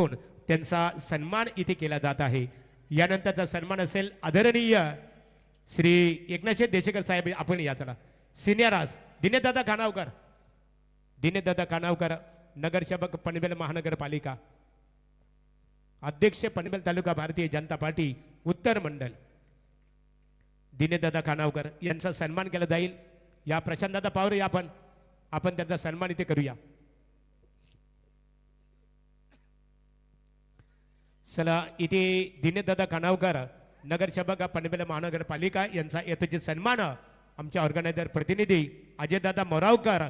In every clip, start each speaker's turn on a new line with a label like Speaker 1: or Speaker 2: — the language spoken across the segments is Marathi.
Speaker 1: त्यांचा सन्मान इथे केला जात आहे। यानंतरचा सन्मान असेल आदरणीय श्री एकनाथ देशेकर साहेब, आपण या चला सिनियरास दिनेशदादा खानावकर, दिनेशदादा खानावकर नगरसेवक पनवेल महानगरपालिका, अध्यक्ष पनवेल तालुका भारतीय जनता पार्टी उत्तर मंडल, दिनेशदादा खानावकर यांचा सन्मान केला जाईल। या प्रशांतदादा पावरे या आपण त्यांचा सन्मान इथे करूया। चला इथे दिनेशदादा खानावकर नगरसेवक पनवेल महानगरपालिका यांचा यथोचित सन्मान आमच्या ऑर्गनायझर प्रतिनिधी अजयदादा मोरावकर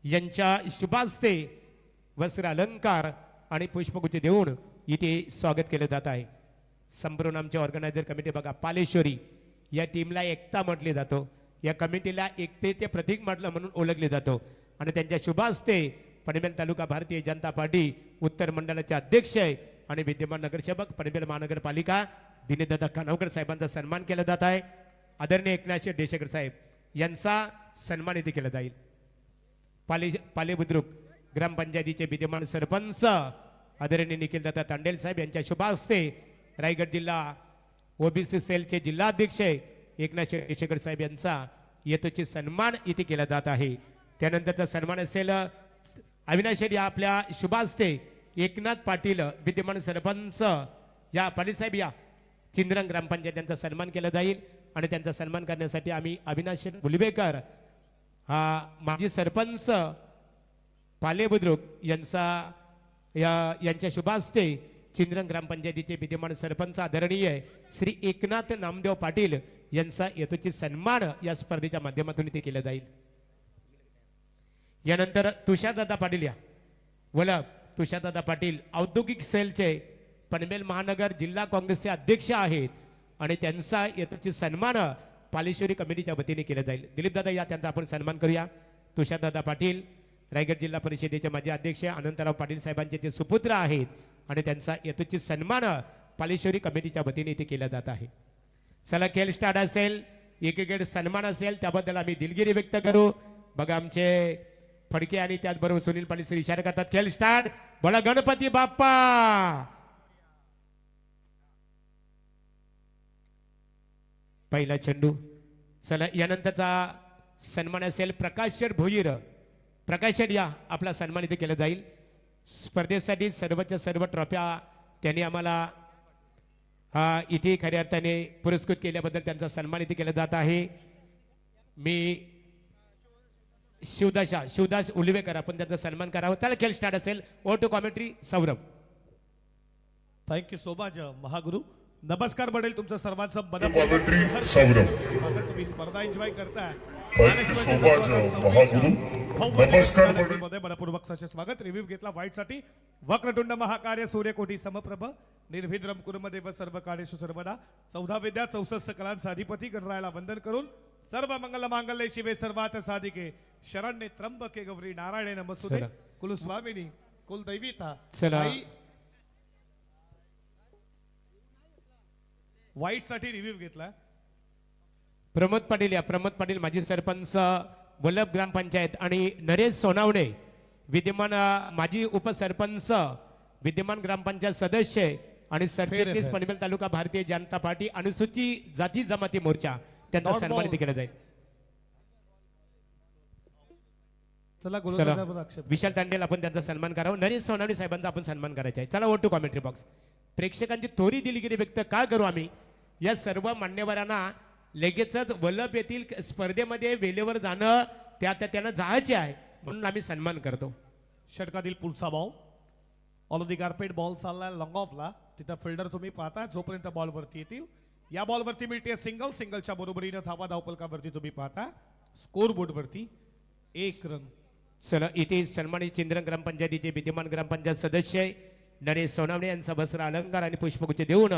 Speaker 1: यांच्या शुभास्ते वस्त्र अलंकार आणि पुष्पगुच्छ देऊन इथे स्वागत केले जात आहे। संपूर्ण आमच्या ऑर्गनायझर कमिटी बघा पालेश्वरी या टीमला एकता म्हटले जातो, या कमिटीला एकतेचे प्रतीक म्हटलं म्हणून ओळखले जातो आणि त्यांच्या शुभास्ते पनवेल तालुका भारतीय जनता पार्टी उत्तर मंडळाचे अध्यक्ष आणि विद्यमान नगरसेवक पनवेल महानगरपालिका दिनेशदादा खानावकर साहेबांचा सन्मान केला जात आहे। आदरणीय एकनाथ देशेकर साहेब यांचा सन्मान इथे केला जाईल। पाले बुद्रुक ग्रामपंचायतीचे विद्यमान सरपंच आदरणीय निखिलदादा तांडेल साहेब यांच्या शुभास्ते रायगड जिल्हा ओबीसी सेलचे जिल्हाध्यक्ष एकनाथ देशेकर साहेब यांचा यथोचित सन्मान इथे केला जात आहे। त्यानंतरचा सन्मान असेल अविनाश या आपल्या शुभास्ते एकनाथ पाटील विद्यमान सरपंच या पाटील साहेब या चिंद्रंग ग्रामपंचायत यांचा सन्मान केला जाईल आणि त्यांचा सन्मान करण्यासाठी आम्ही अविनाश गुलबेकर हा माजी सरपंच पाले बुद्रुक यांच्या शुभास्ते चिंद्रंग ग्रामपंचायतीचे विद्यमान सरपंच आदरणीय श्री एकनाथ नामदेव पाटील यांचा यथोचित सन्मान या स्पर्धेच्या माध्यमातून इथे केला जाईल। यानंतर तुषारदादा पाटील या वलभ तुषारदादा पाटील औद्योगिक सेलचे पनवेल महानगर जिल्हा काँग्रेसचे अध्यक्ष आहेत आणि त्यांचा यथोचित सन्मान पालेश्वरी कमिटीच्या वतीने केला जाईल। दिलीपदादा या त्यांचा आपण सन्मान करूया। तुषारदादा पाटील रायगड जिल्हा परिषदेचे माजी अध्यक्ष अनंतराव पाटील साहेबांचे ते सुपुत्र आहेत आणि त्यांचा यथोचित सन्मान पालेश्वरी कमिटीच्या वतीने इथे केला जात आहे। चला खेळ स्टार्ट असेल, एकीकडे सन्मान असेल त्याबद्दल आम्ही दिलगिरी व्यक्त करू। बघा आमचे फडके आणि त्याचबरोबर सुनील पाटील इशारा करतात खेळ स्टार्ट, बोला गणपती बाप्पा। पहिला चेंडू, चला यानंतरचा सन्मान असेल प्रकाश भोईर, प्रकाश या आपला सन्मान इथे केला जाईल। स्पर्धेसाठी सर्वच्या सर्व ट्रॉफ्या त्यांनी आम्हाला इथे खऱ्या अर्थाने पुरस्कृत केल्याबद्दल त्यांचा सन्मान इथे केला जात आहे। मी शिवदास उलवेकर आपण त्यांचा सन्मान करावा। त्याला खेळ स्टार्ट असेल, over to commentary Saurabh.
Speaker 2: Thank you so much Mahaguru. नमस्कार मंडळी, तुमचं सर्वांचं तुम्ही स्पर्धा एन्जॉय करताय। मध्ये मनपूर्वक स्वागत। रिव्ह्यू घेतला व्हाईट साठी वक्रतुंड महाकार्य सूर्यकोटी समप्रभ निर्विद्रम कुर्मदेव सर्व कार्येषु सर्वदा 14 विद्या 64 कलांचा अधिपती गणरायाला वंदन करून सर्व मंगल मांगल्ये शिवे सर्वार्थ साधिके शरण्ये त्र्यंबके गौरी नारायणे नमस्तुते कुलस्वामिनी कुलदैविता। व्हाईट साठी रिव्ह्यू घेतला
Speaker 1: प्रमोद पाटील या प्रमोद पाटील माजी सरपंच वल्लभ ग्रामपंचायत आणि नरेश सोनावणे विद्यमान माजी उपसरपंच विद्यमान ग्रामपंचायत सदस्य आणि सरचिटणीस पनवेल तालुका भारतीय जनता पार्टी अनुसूचित जाती जमाती मोर्चा त्यांचा सन्मान केला जाईल। चला विशाल तांडेल आपण त्यांचा सन्मान करावा। नरेश सोनावणे साहेबांचा आपण सन्मान करायचा आहे। चला ओ टू कॉमेंट्री बॉक्स। प्रेक्षकांची थोडी दिलगिरी व्यक्त का करू आम्ही, या सर्व मान्यवरांना लगेचच वल्लभ येथील स्पर्धेमध्ये वेळेवर जाणं त्यांना जायचे आहे म्हणून आम्ही सन्मान करतो।
Speaker 2: षटकातील पुढचा बॉल ऑल द गारपेट बॉल चाललाय लॉंग ऑफला, तिथं फिल्डर तुम्ही पाहता जोपर्यंत बॉल वरती येतील या बॉल वरती मिळते सिंगल, सिंगलच्या बरोबरीने धावा धावपलकावरती तुम्ही पाहता स्कोर बोर्ड वरती 1 रन।
Speaker 1: चला इथे सन्मानित चिंद्रंग ग्रामपंचायतीचे विद्यमान ग्रामपंचायत सदस्य नरेश सोनावणे यांचा वस्त्र अलंकार आणि पुष्पगुच्छ देऊन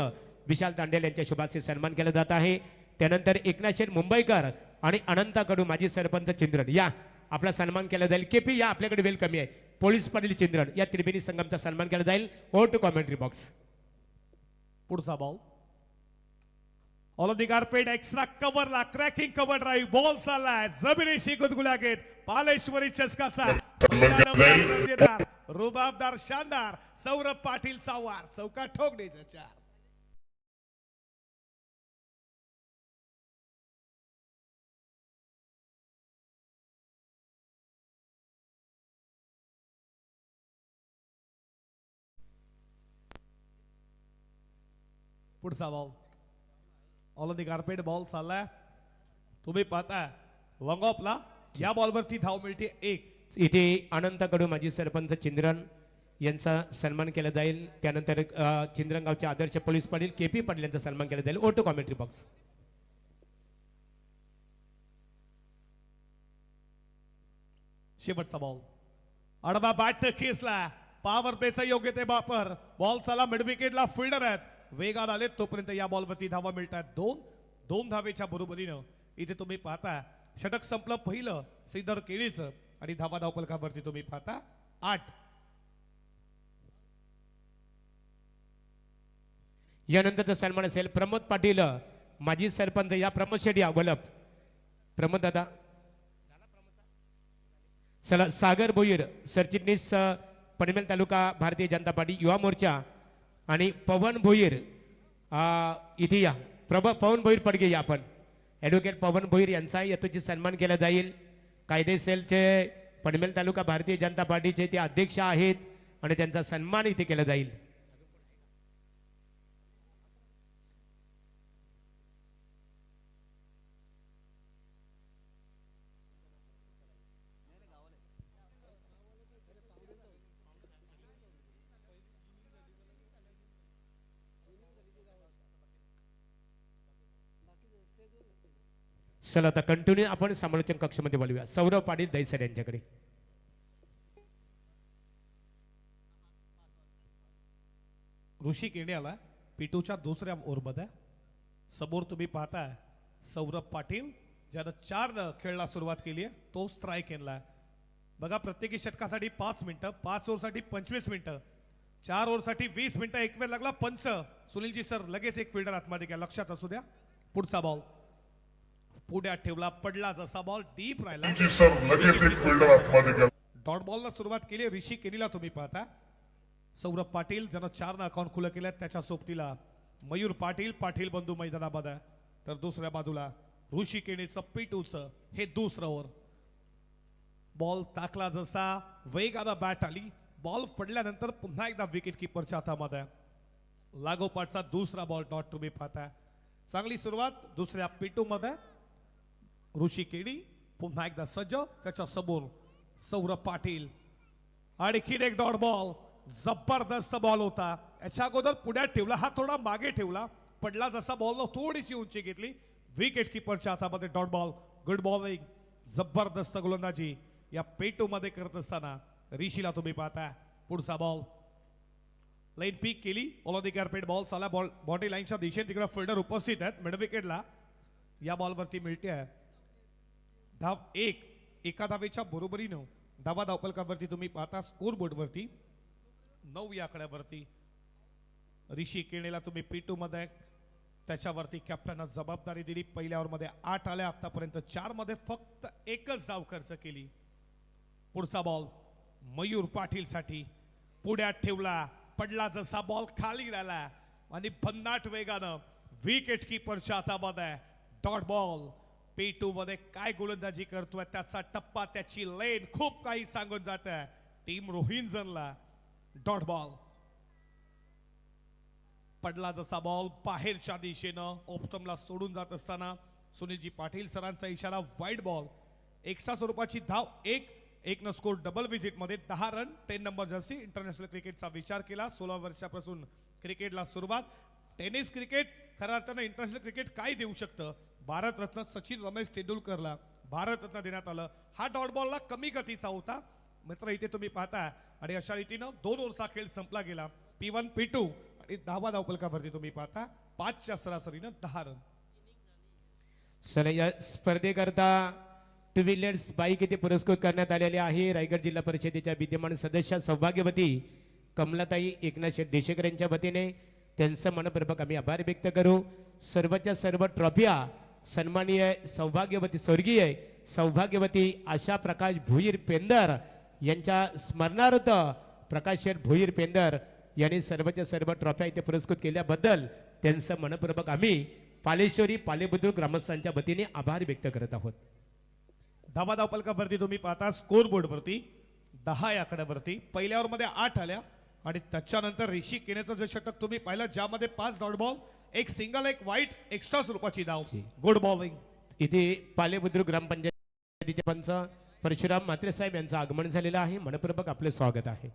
Speaker 1: विशाल तांडेल यांच्या शुभाचे सन्मान केला जात आहे। त्यानंतर एकनाथ मुंबईकर आणि अनंता कडू माजी सरपंच चिंद्रण या आपला सन्मान केला जाईल। केपी या आपल्याकडे वेल कमी आहे, पोलीस पाटील चिंद्रण या त्रिवेणी संगमचा सन्मान केला जाईल। Over to commentary box.
Speaker 2: पुढचा ball all the carpet extra कव्हरला क्रॅकिंग कव्हर ड्राईव्ह बॉल चाललाय जमिनीशी गुदगुल्या घेत पालेश्वरी चषकाचा दर्जेदार, रुबाबदार, शानदार सौरभ पाटील सावार चौका ठोकण्याच्या चार. पुढचा बॉल ऑल द गारपेट बॉल चाललाय तुम्ही पाहता लॉंग ऑफला या बॉलवरती धाव मिळते एक.
Speaker 1: इथे अनंत कडू माजी सरपंच चिंद्रन यांचा सन्मान केला जाईल. त्यानंतर चिंद्रन गावचे आदर्श पोलीस पाटील KP पाटील यांचा सन्मान केला जाईल. ओटो कॉमेंट्री बॉक्स.
Speaker 2: शेवटचा बॉल आडवा बॅट खेचला पॉवर प्लेचा योग्य ते वापर बॉल चला मिड विकेटला फिल्डर आहेत वेगात आले तोपर्यंत या बॉलवरती धावा मिळतात दोन धावेच्या बरोबरीनं. इथे तुम्ही पाहता षटक संपलं पहिलं श्रीधर केळीचं आणि धावा धावपलकावरती तुम्ही पाहता 8.
Speaker 1: यानंतरचा सन्मान असेल प्रमोद पाटील माजी सरपंच या प्रमोद शेट्टी वलप. प्रमोद दादा चला. सागर भोईर सरचिटणीस पनवेल तालुका भारतीय जनता पार्टी युवा मोर्चा आणि पवन भोईर इथे या. पवन भोईर पडगे या आपण. ॲडव्होकेट पवन भोईर यांचा यथोचित सन्मान केला जाईल. कायदे सेलचे पनवेल तालुका भारतीय जनता पार्टीचे ते अध्यक्ष आहेत आणि त्यांचा सन्मान इथे केला जाईल. चला आता कंटिन्यू आपण समालोचन कक्षामध्ये बोलूया. सौरभ पाटील दैसर यांच्याकडे.
Speaker 2: ऋषी केणे आला पिटूच्या दुसऱ्या ओव्हरमध्ये. समोर तुम्ही पाहताय सौरभ पाटील ज्यानं 4 खेळला सुरुवात केली आहे तो स्ट्राईक केला. बघा प्रत्येकी षटकासाठी 5 मिनिटं, 5 ओव्हरसाठी 25 मिनिटं, 4 ओव्हरसाठी 20 मिनिटं. एक वेळ लागला पंच. सुनीलजी सर लगेच एक फिल्डर आतमध्ये घ्या, लक्षात असू द्या. पुढचा बॉल पुढ्यात ठेवला पडला जसा बॉल डीप राहिला. डॉट बॉलला सुरुवात केली ऋषी केनीला तुम्ही पाहता. सौरभ पाटील ज्यानं 4 अकाउंट खुलं केलं त्याच्या सोबतीला मयूर पाटील पाटील बंधू मैदानामध्ये. तर दुसऱ्या बाजूला ऋषी केणीचं पिटूचं हे दुसरं ओव्हर. बॉल टाकला जसा वेगानं बॅट आली बॉल पडल्यानंतर पुन्हा एकदा विकेट किपरच्या हातामध्ये. लागोपाठचा दुसरा बॉल डॉट तुम्ही पाहता. चांगली सुरुवात दुसऱ्या पिटू मध्ये. ऋषी केणी पुन्हा एकदा सज्ज त्याच्या समोर सौरभ पाटील. आणखीन एक डॉट बॉल जबरदस्त बॉल होता. याच्या अगोदर पुढ्यात ठेवला हा थोडा मागे ठेवला पडला जसा बॉल थोडीशी उंची घेतली विकेट किपरच्या हातामध्ये. डॉट बॉल गुड बॉलिंग जबरदस्त गोलंदाजी या पेटू मध्ये करत असताना ऋषीला तुम्ही पाहता. पुढचा बॉल लाईन पीक केली ओलादिकारपेट बॉल चाला बॉडी लाईनच्या दिशेने तिकडे फिल्डर उपस्थित आहेत मिड विकेटला. या बॉलवरती मिळते धाव 1. एका धावेच्या बरोबरीनं धावा धावपलकावरती तुम्ही पाहता स्कोर बोर्डवरती 9 या आकड्यावरती. ऋषी केणेला तुम्ही P2 मध्ये त्याच्यावरती कॅप्टनने जबाबदारी दिली. पहिल्या ओव्हरमध्ये 8 आल्या आतापर्यंत 4 मध्ये फक्त एकच धाव खर्च केली. पुढचा बॉल मयूर पाटील साठी पुढ्यात ठेवला पडला जसा बॉल खाली राहिला आणि भन्नाट वेगानं विकेट कीपरच्या हातामध्ये. डॉट बॉल P2 मध्ये काय गोलंदाजी करतोय त्याचा टप्पा त्याची लेन खूप काही सांगून जात आहे टीम रोहिंजनला. डॉट बॉल पडला जसा बॉल बाहेरच्या दिशेनं ऑप्टमला सोडून जात असताना सुनीलजी पाटील सरांचा इशारा वाईड बॉल. एक्स्ट्रा स्वरूपाची धाव 1 न स्कोर डबल विजिट मध्ये 10 रन 10 नंबर जर्सी. इंटरनॅशनल क्रिकेटचा विचार केला 16 वर्षापासून क्रिकेटला सुरुवात. टेनिस क्रिकेट खऱ्या अर्थानं इंटरनॅशनल क्रिकेट काय देऊ शकतं. भारतरत्न सचिन रमेश तेंडुलकरला भारतरत्न देण्यात आलं. हा डॉट बॉलला कमी गतीचा होता मित्र इथे तुम्ही पाहता. आणि अशा रीतीनं 2 ओव्हरचा खेळ संपला गेला. P1 P2 आणि धावा धावपलकावरती तुम्ही पाहता 5च्या सरासरीनं 10 रन.
Speaker 1: सर या स्पर्धेकरता 2 व्हीलर्स बाईक इथे पुरस्कृत करण्यात आलेले आहे. रायगड जिल्हा परिषदेच्या विद्यमान सदस्य सौभाग्यवती कमलाताई एकनाथ देशेकर यांच्या वतीने त्यांचं मनपूर्वक आम्ही आभार व्यक्त करू. सर्वच्या सर्व ट्रॉफिया सन्माननीय सौभाग्यवती स्वर्गीय सौभाग्यवती आशा प्रकाश भुईर पेंदर यांच्या स्मरणार्थ प्रकाश शेठ भुईर पेंदर यांनी सर्वच्या सर्व ट्रॉफिया इथे पुरस्कृत केल्याबद्दल त्यांचं मनपूर्वक आम्ही पालेश्वरी पालेबुद्रुक ग्रामस्थांच्या वतीने आभार व्यक्त करत आहोत.
Speaker 2: धावा फलकावरती तुम्ही पाहता स्कोर बोर्डवरती 10 या आकड्यावरती पहिल्या ओव्हरमध्ये 8 आल्या आणि त्याच्यानंतर ऋषी केनेचं जे षटक तुम्ही पाहिलं ज्यामध्ये 5 डॉट बॉल, एक सिंगल, एक वाईट, एक्स्ट्रा स्वरूपाची धाव. Good bowling.
Speaker 1: इथे पालेबुद्रुक ग्रामपंचायतीचे पंच परशुराम म्हात्रे साहेब यांचं आगमन झालेलं आहे. मनपूर्वक आपले स्वागत आहे.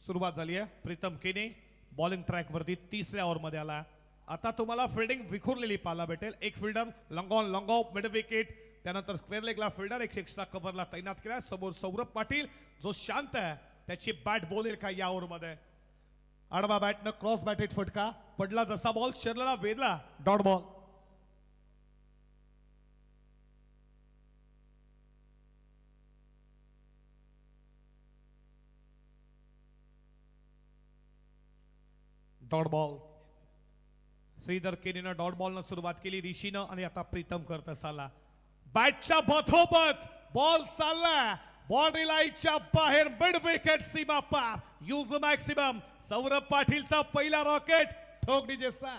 Speaker 2: सुरुवात झाली आहे. प्रीतम केने बॉलिंग ट्रॅक वरती तिसऱ्या ओव्हर मध्ये आला. आता तुम्हाला फिल्डिंग विखुरलेली पाहायला भेटेल. एक fielder long on long of mid wicket, त्यानंतर स्क्वेअर लेगला फिल्डर एक एक्स्ट्रा कव्हरला तैनात केला. समोर सौरभ पाटील जो शांत आहे त्याची बॅट बोलेल का या ओव्हर मध्ये. आडवा बॅटनं क्रॉस बॅटेड फटका पडला, जसा बॉल शरीराला वेधला dot ball. Dot ball. Shridhar केनेनं डॉट बॉलनं सुरुवात केली, ऋषीनं, आणि आता प्रीतम करत असाला बॅटच्या बथोबत बॉल चालला बॉडी लाईनच्या बाहेर मिड विकेट सीमा पार. Use maximum. सौरभ पाटीलचा पहिला रॉकेट ठोक डीजे सा.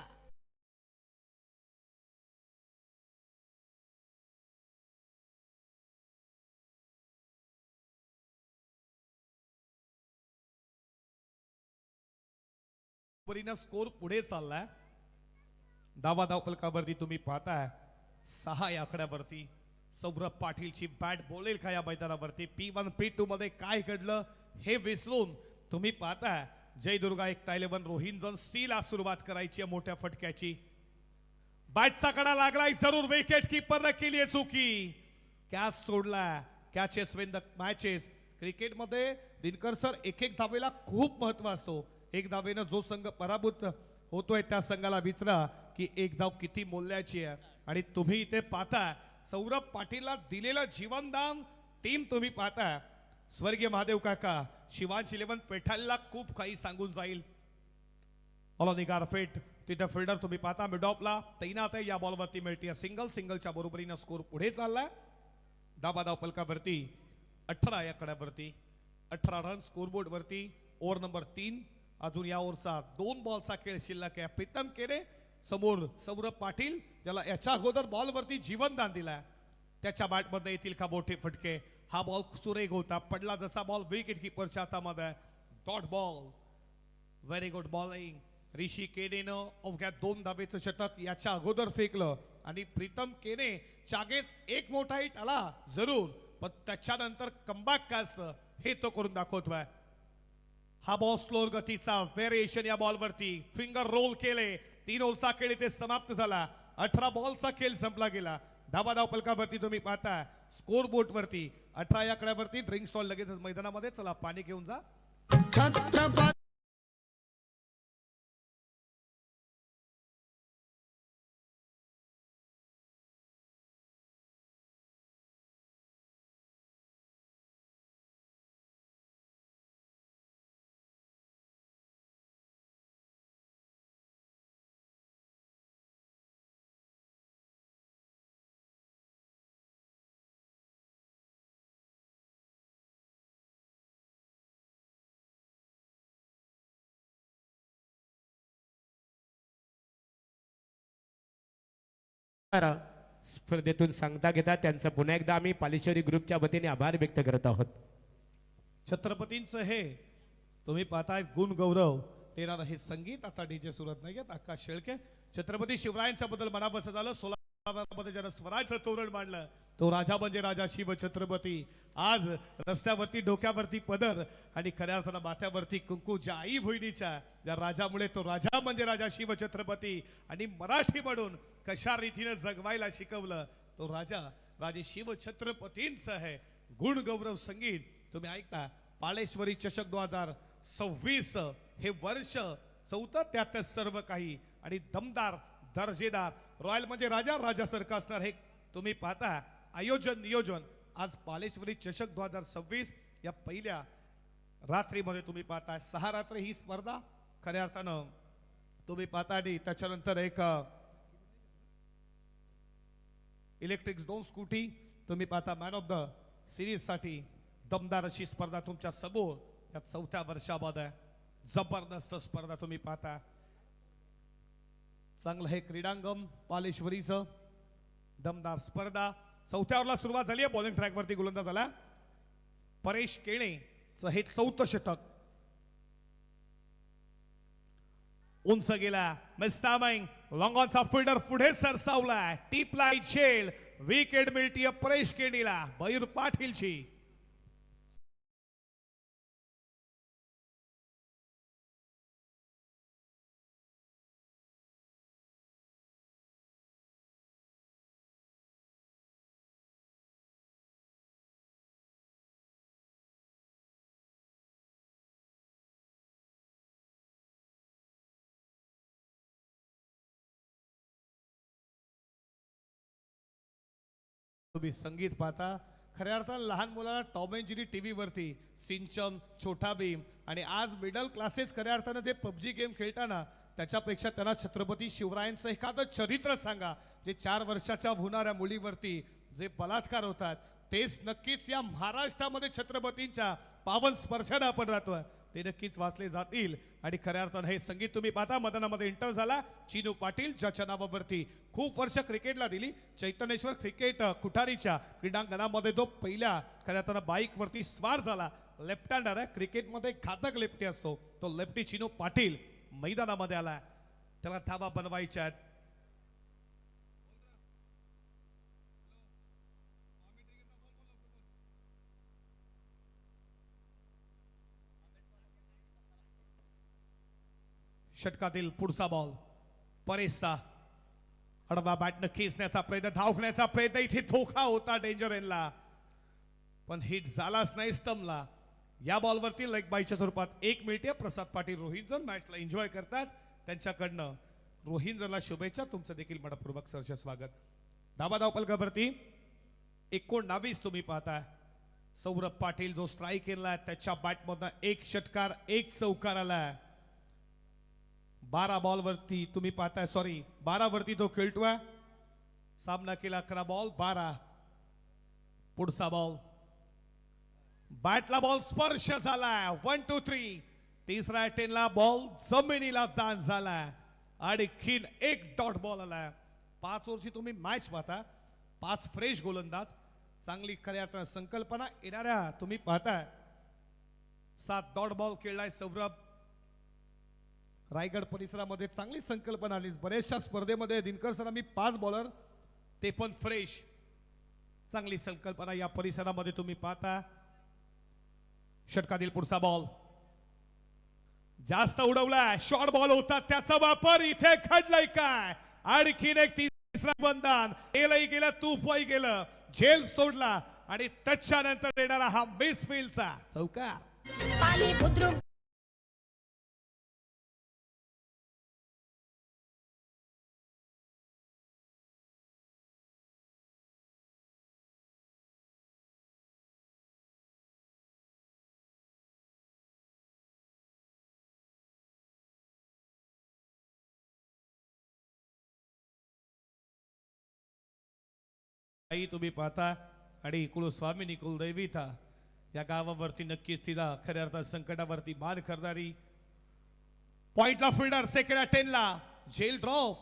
Speaker 2: स्कोर पुढे चाललाय. धावा फलकावरती तुम्ही पाहताय 6 या आकड्यावरती सौरभ पाटीलची बॅट बोलेल का या मैदानावरती. P1 P2 मध्ये काय घडलं हे विसरून तुम्ही पाहताय जयदुर्गा 1-11 रोहिंजन स्टील सुरुवात करायची आहे मोठ्या फटक्याची. बॅटचा कडा लागलाय जरूर. विकेट कीपरने केली आहे चुकी. कॅच सोडला. Catches win the matches. क्रिकेटमध्ये दिनकर सर एक धावेला खूप महत्व असतो. एक धावेनं जो संघ पराभूत होतोय त्या संघाला विचारा की एक धाव किती मूल्याची आहे. आणि तुम्ही इथे पाहता सौरभ पाटीलला दिलेलं जीवनदान टीम तुम्ही पाहता. स्वर्गीय महादेव काका शिवांश 11 पेठालला खूप काही सांगून जाईल. ऑलनिगार फेट तिथे फिल्डर तुम्ही पाहता मिड ऑफला तैनात आहे. या बॉलवरती मिळते सिंगल. सिंगलच्या बरोबरीनं स्कोर पुढे चाललाय. धाव फलकावरती 18 या कड्यावरती 18 रन स्कोरबोर्ड वरती. Over number 3. अजून या ओव्हरचा 2 बॉलचा खेळ शिल्लक आहे. प्रीतम केने समोर सौरभ पाटील ज्याला याच्या अगोदर बॉलवरती जीवनदान दिलाय त्याच्या बॅटमध्ये येतील का मोठे फटके. हा बॉल सुरेख होता. पडला जसा बॉल विकेट कीपरच्या हातामध्ये. Dot ball. Very good bowling. Rishi केनेनं अवघ्या 2 धावेचं षटक याच्या अगोदर फेकलं आणि प्रीतम केने चागेस एक मोठा हिट आला जरूर, पण त्याच्यानंतर कमबॅक काय असतं हे तो करून दाखवतोय. हा बॉल स्लोअर गतीचा व्हेरिएशन या बॉलवरती. फिंगर रोल केले. 3 ओव्हरचा खेळ इथे समाप्त झाला. 18 बॉलचा खेळ संपला गेला. धाव फलकावरती तुम्ही पाहता स्कोर बोर्ड वरती 18 या कड्यावरती ड्रिंक स्टॉल लगेच मैदानामध्ये. चला पाणी घेऊन जा.
Speaker 1: स्पर्धेतून सांगता घेता त्यांचा पुन्हा एकदा आम्ही पालेश्वरी ग्रुपच्या वतीने आभार व्यक्त करत आहोत.
Speaker 2: छत्रपतींचं हे तुम्ही पाहताय गुण गौरव देणारं हे संगीत. आता डीजे सुरत नाही आहेत. आकाश शेळके. छत्रपती शिवरायांच्या बद्दल मनापासून झालं. 16 मध्ये ज्यानं स्वराज्य तोरण मांडलं तो राजा म्हणजे राजा शिव छत्रपती. आज रस्त्यावरती डोक्यावरती पदर आणि खऱ्या अर्थानं माथ्यावरती कुंकू ज्या आई बहिणीच्या ज्या राजामुळे तो राजा म्हणजे राजा शिव छत्रपती. आणि मराठी म्हणून कशा रीतीने जगवायला शिकवलं तो राजा राजे शिव छत्रपतींचं आहे गुण गौरव संगीत तुम्ही ऐकता. पालेश्वरी चषक 2026 हे वर्ष 4थं त्यात सर्व काही आणि दमदार दर्जेदार. रॉयल म्हणजे राजा राजासारखं असणार हे तुम्ही पाहता. आयोजन नियोजन आज पालेश्वरी चषक 2026 या पहिल्या रात्रीमध्ये तुम्ही पाहताय 6 रात्री ही स्पर्धा खऱ्या अर्थानं तुम्ही पाहता आणि त्याच्यानंतर एक इलेक्ट्रिक 2 स्कूटी तुम्ही पाहता मॅन ऑफ द सिरीज साठी दमदार अशी स्पर्धा तुमच्या समोर या 4थ्या वर्षामध्ये जबरदस्त स्पर्धा तुम्ही पाहता. चांगलं हे क्रीडांगण पालेश्वरीचं दमदार स्पर्धा 4थ्या ओव्हरला सुरुवात झाली आहे. बॉलिंग ट्रॅकवरती गोलंदाज झाला परेश केणेचं हे 4थं षटक उंच गेला मिस्टामिंग लॉंग ऑनचा फिल्डर पुढे सरसावला टीपलाय झेल विकेट मिळतीये परेश केणीला मयूर पाटीलची. तुम्ही संगीत पाहता खऱ्या अर्थानं लहान मुलांना टॉम अँड जेरी टीव्ही वरती सिंचन छोटा भीम आणि आज मिडल क्लासेस खऱ्या अर्थानं जे पबजी गेम खेळताना त्याच्यापेक्षा त्यांना छत्रपती शिवरायांचं एखादं चरित्र सांगा जे 4 वर्षाच्या होणाऱ्या मुलीवरती जे बलात्कार होतात तेच नक्कीच या महाराष्ट्रामध्ये छत्रपतींच्या पावन स्पर्शाने आपण राहतोय ते नक्कीच वाचले जातील. आणि खऱ्या अर्थानं हे संगीत तुम्ही पाहता मैदानामध्ये एंटर झाला चिनू पाटील ज्याच्या नावावरती खूप वर्ष क्रिकेटला दिली चैतन्येश्वर क्रिकेट कुठारीच्या क्रीडांगणामध्ये तो पहिल्या खऱ्या अर्थानं बाईक वरती स्वार झाला. लेफ्ट हँडर आहे क्रिकेटमध्ये घातक लेफ्टी असतो तो लेफ्टी चिनू पाटील मैदानामध्ये आला त्याला धावा बनवायच्या आहेत. षटकातील पुढचा बॉल परेशचा अडवा बॅटनं खेचण्याचा प्रयत्न धावण्याचा प्रयत्न इथे धोका होता डेंजर एनला पण हिट झालाच नाही स्टम्पला. या बॉलवरती लेग बायच्या स्वरूपात 1 मिनिट प्रसाद पाटील रोहिंजन मॅचला एन्जॉय करतात त्यांच्याकडनं रोहिंजनला शुभेच्छा तुमचं देखील मनपूर्वक सहर्ष स्वागत. धावा फलकावरती 19 तुम्ही पाहताय सौरभ पाटील जो स्ट्राईक केलाय त्याच्या बॅटमधनं 1 षटकार 1 चौकार आलाय. 12 बॉल वरती तुम्ही पाहताय 12 वरती तो खेळतोय सामना केला 11 बॉल 12. पुढचा बॉल बॅटला बॉल स्पर्श झालाय 1 2 3 तिसऱ्या 10 ला बॉल जमिनीला दान झालाय आणखीन 1 डॉट बॉल आलाय. 5 ओव्हरची तुम्ही मॅच पाहता 5 फ्रेश गोलंदाज चांगली खऱ्या संकल्पना येणाऱ्या तुम्ही पाहताय 7 डॉट बॉल खेळलाय सौरभ. रायगड परिसरामध्ये चांगली संकल्पना आली बऱ्याचशा स्पर्धेमध्ये दिनकर सर आम्ही 5 बॉलर ते पण फ्रेश चांगली संकल्पना या परिसरामध्ये तुम्ही पाहता. षटकातील पुढचा बॉल जास्त उडवलाय शॉर्ट बॉल होता त्याचा वापर इथे घडलाय काय आणखीन एक तिसरा बंधन गेलंही गेलं तूफही गेलं झेल सोडला आणि टचच्या नंतर येणारा हा मिसफील्डचा चौकार. तुम्ही पाहता आणि कुलस्वामिनी कुलदैविता या गावावरती नक्कीच तिला खऱ्या अर्थात संकटावरती मान करणारी पॉइंटला फिल्डर सेकंड 10 ला झेल ड्रॉप.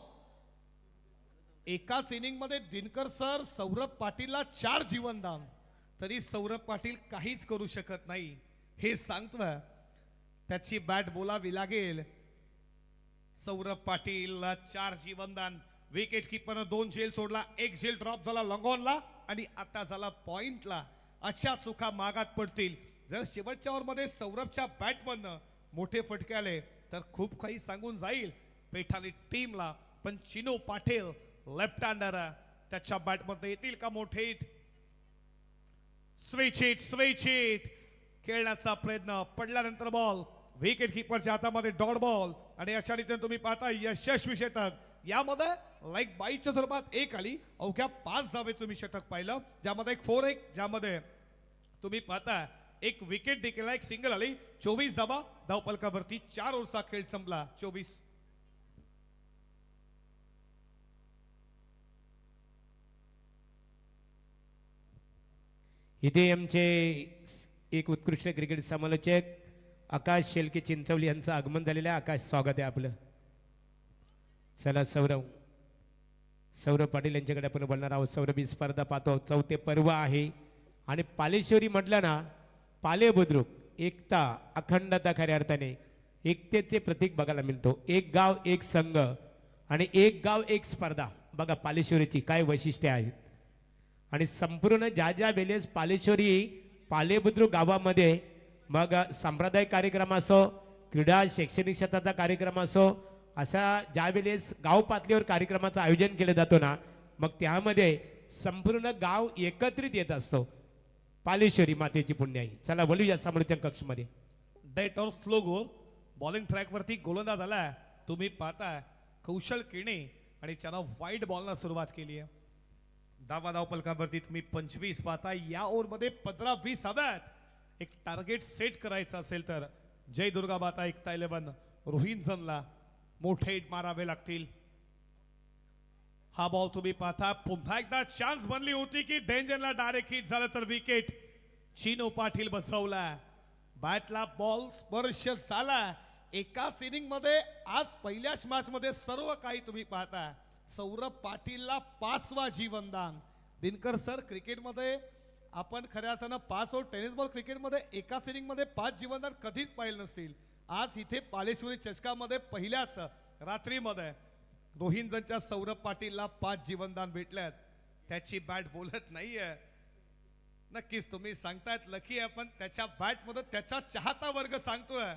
Speaker 2: एकाच इनिंग मध्ये दिनकर सर सौरभ पाटीलला 4 जीवनदान तरी सौरभ पाटील काहीच करू शकत नाही हे सांगतोय त्याची बॅट बोलावी लागेल. सौरभ पाटीलला 4 जीवनदान विकेट कीपरनं 2 झेल सोडला 1 झेल ड्रॉप झाला लॉंगॉनला आणि आता झाला पॉइंटला. अशा चुका मागात पडतील जर शेवटच्या ओव्हरमध्ये सौरभच्या बॅटमधनं मोठे फटके आले तर खूप काही सांगून जाईल पेठाली टीमला. पण चिनू पाटील लेफ्ट हँडर त्याच्या बॅटमध्ये येतील का मोठे हिट. स्विच हिट खेळण्याचा प्रयत्न पडल्यानंतर बॉल विकेट कीपरच्या हातामध्ये डॉट बॉल आणि अशा रीतीने तुम्ही पाहता यशस्वी षटक यामध्ये लाईक बाईच्या स्वरूपात एक आली, अवघ्या 5 धावे तुम्ही षटक पाहिलं, ज्यामध्ये एक 4-1, ज्यामध्ये तुम्ही पाहता एक विकेट देखील, एक सिंगल आली. 24 धावा धावपलकावरती. 4 ओव्हरचा खेळ संपला. 24.
Speaker 1: इथे आमचे एक उत्कृष्ट क्रिकेट समालोचक आकाश शेलके चिंचवली यांचं आगमन झालेलं आहे. आकाश, स्वागत आहे आपलं. चला सौरभ पाटील यांच्याकडे आपण बोलणार आहोत. सौरभ ही स्पर्धा पाहतो, 4थे पर्व आहे आणि पालेश्वरी म्हटलं ना, पाले बुद्रुक, एकता, अखंडता खऱ्या अर्थाने एकतेचे प्रतीक बघायला मिळतो. एक गाव एक संघ आणि एक गाव एक स्पर्धा. बघा पालेश्वरीची काय वैशिष्ट्ये आहेत. आणि संपूर्ण ज्या वेळेस पालेश्वरी पालेबुद्रुक गावामध्ये मग सांप्रदायिक कार्यक्रम असो, क्रीडा शैक्षणिक क्षेत्राचा कार्यक्रम असो, असा ज्या वेळेस गाव पातळीवर कार्यक्रमाचं आयोजन केलं जातो ना, मग त्यामध्ये संपूर्ण गाव एकत्रित येत असतो. पालेश्वरी मातेची पुण्याई. चला बोलूया समालोचन कक्षमध्ये.
Speaker 2: डेट और स्लो गोल. बॉलिंग ट्रॅक वरती गोलंदाज आला. तुम्ही पाहताय कौशल केणे आणि त्यानं वाईड बॉलला सुरुवात केली आहे. धावपलकावरती तुम्ही 25 पाहता. या ओव्हरमध्ये 15-20 हव्यात. एक टार्गेट सेट करायचं असेल तर जय दुर्गा माता एकता 11 रोहिंटनला मोठे हिट मारावे लागतील. हा बॉल तुम्ही पाहता. पुन्हा एकदा चान्स बनली होती की डेंजरला डायरेक्ट हिट झालं तर विकेट. चिनू पाटील बसवला. बॅटला बॉल स्पर्श झाला. एकाच इनिंग मध्ये आज पहिल्याच मॅच मध्ये सर्व काही तुम्ही पाहता. सौरभ पाटीलला 5वा जीवनदान. दिनकर सर, क्रिकेटमध्ये आपण खऱ्या अर्थानं 5 ओव्हर टेनिस बॉल क्रिकेटमध्ये एकाच इनिंग मध्ये 5 जीवनदान कधीच पाहिले नसतील. आज इथे पालेश्वरी चषकामध्ये पहिल्याच रात्रीमध्ये रोहिंटनच्या सौरभ पाटीलला 5 जीवनदान भेटल्यात. त्याची बॅट बोलत नाहीये. नक्कीच तुम्ही सांगतायत लकी आहे, पण त्याच्या बॅट मध्ये त्याचा चाहता वर्ग सांगतोय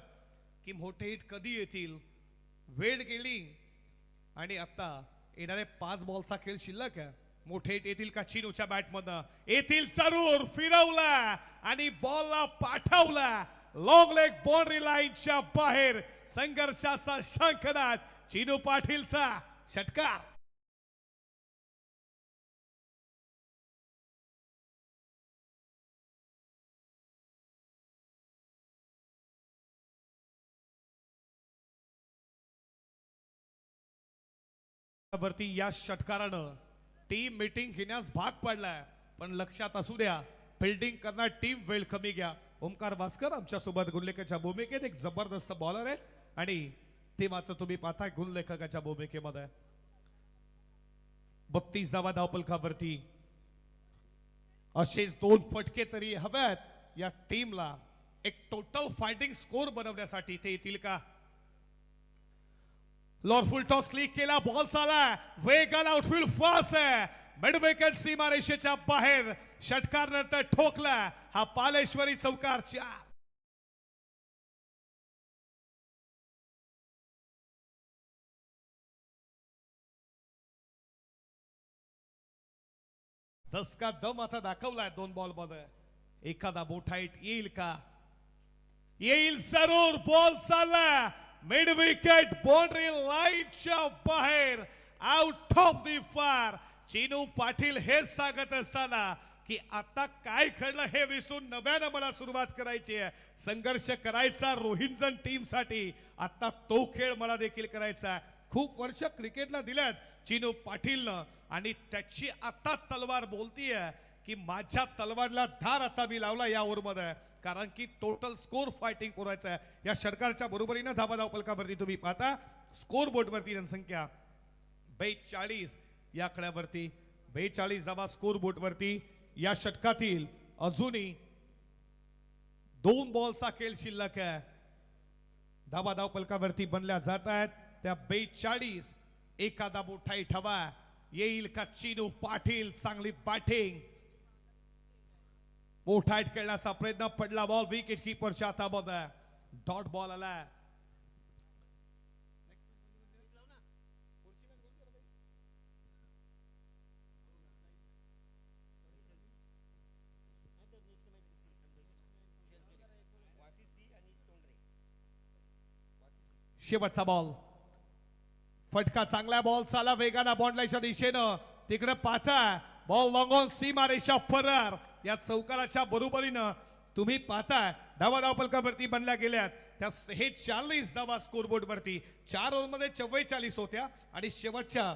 Speaker 2: की मोठे हिट कधी येतील. वेळ गेली आणि आता येणारे 5 बॉलचा खेळ शिल्लक आहे. मोठे हिट येतील का चिनूच्या बॅटमधनं? येतील जरूर. फिरवला आणि बॉलला पाठवला. लॉंग लेग बाउंड्री लाईनच्या बाहेर. संघर्षाचा शंखनाद. चिनू पाटीलचा षटकार. वरती या षटकारानं टीम मीटिंग घेण्यास भाग पडलाय, पण लक्षात असू द्या फिल्डिंग करणार टीम वेळ कमी घ्या. ओमकार भास्कर आमच्या सोबत गुणलेखकाच्या भूमिकेत एक जबरदस्त बॉलर आहे आणि ते मात्र तुम्ही पाहताय गुणलेखकाच्या भूमिकेमध्ये. 32 धावा धावपलकावरती. असेच 2 फटके तरी हव्यात या टीमला एक टोटल फायटिंग स्कोर बनवण्यासाठी. ते येतील का? लॉर फुल टॉस क्लिक केला. बॉल चाला वेगान आउटफील्ड फास्ट आहे. मिड विकेट सीमारेषेच्या बाहेर. षटकार नंतर ठोकला. हा पालेश्वरी चौकारच्या. दसका दम आता दाखवलाय 2 बॉल मध्ये. एखादा मोठा हिट येईल का? येईल जरूर. बॉल चालला मिड विकेट बाउंड्री लाईनच्या बाहेर. Out of the far. Chinu Patil हेच सांगत असताना की आता काय घडलं हे विसरून नव्यानं मला सुरुवात करायची आहे. संघर्ष करायचा रोहिंटन टीम साठी. आता तो खेळ मला देखील करायचा. खूप वर्ष क्रिकेटला दिल्यात चिनू पाटीलनं आणि त्याची आता तलवार बोलतीये की माझ्या तलवारला धार आता मी लावला या ओव्हरमध्ये, कारण की टोटल स्कोर फायटिंग पुरायचा आहे. या षटकाराच्या बरोबरीनं धावपलकावरती तुम्ही पाहता स्कोर बोर्डवरती जनसंख्या 42 या आकड्यावरती. 42 धावा स्कोर बोर्डवरती. या षटकातील अजूनही 2 बॉलचा खेळ शिल्लक आहे. धावपलकावरती बनल्या जात आहेत त्या 42. एखादा मोठा ठवा येईल का? चिनू पाटील चांगली बॅटिंग. मोठा हिट खेळण्याचा प्रयत्न. पडला बॉल विकेट कीपरच्या हातामध्ये. डॉट बॉल आला. शेवटचा बॉल. फटका चांगला बॉल चाला वेगाना बॉन्ड लाईनच्या दिशेनं तिकडे पाहताय बॉल लॉंग ऑन सीमा रेषा फरार या चौकाराच्या बरोबरीनं तुम्ही पाहताय धावा धावपलकावरती बनल्या गेल्यात त्या हे 40 धावा स्कोरबोर्ड वरती 4 ओव्हरमध्ये 44 होत्या आणि शेवटच्या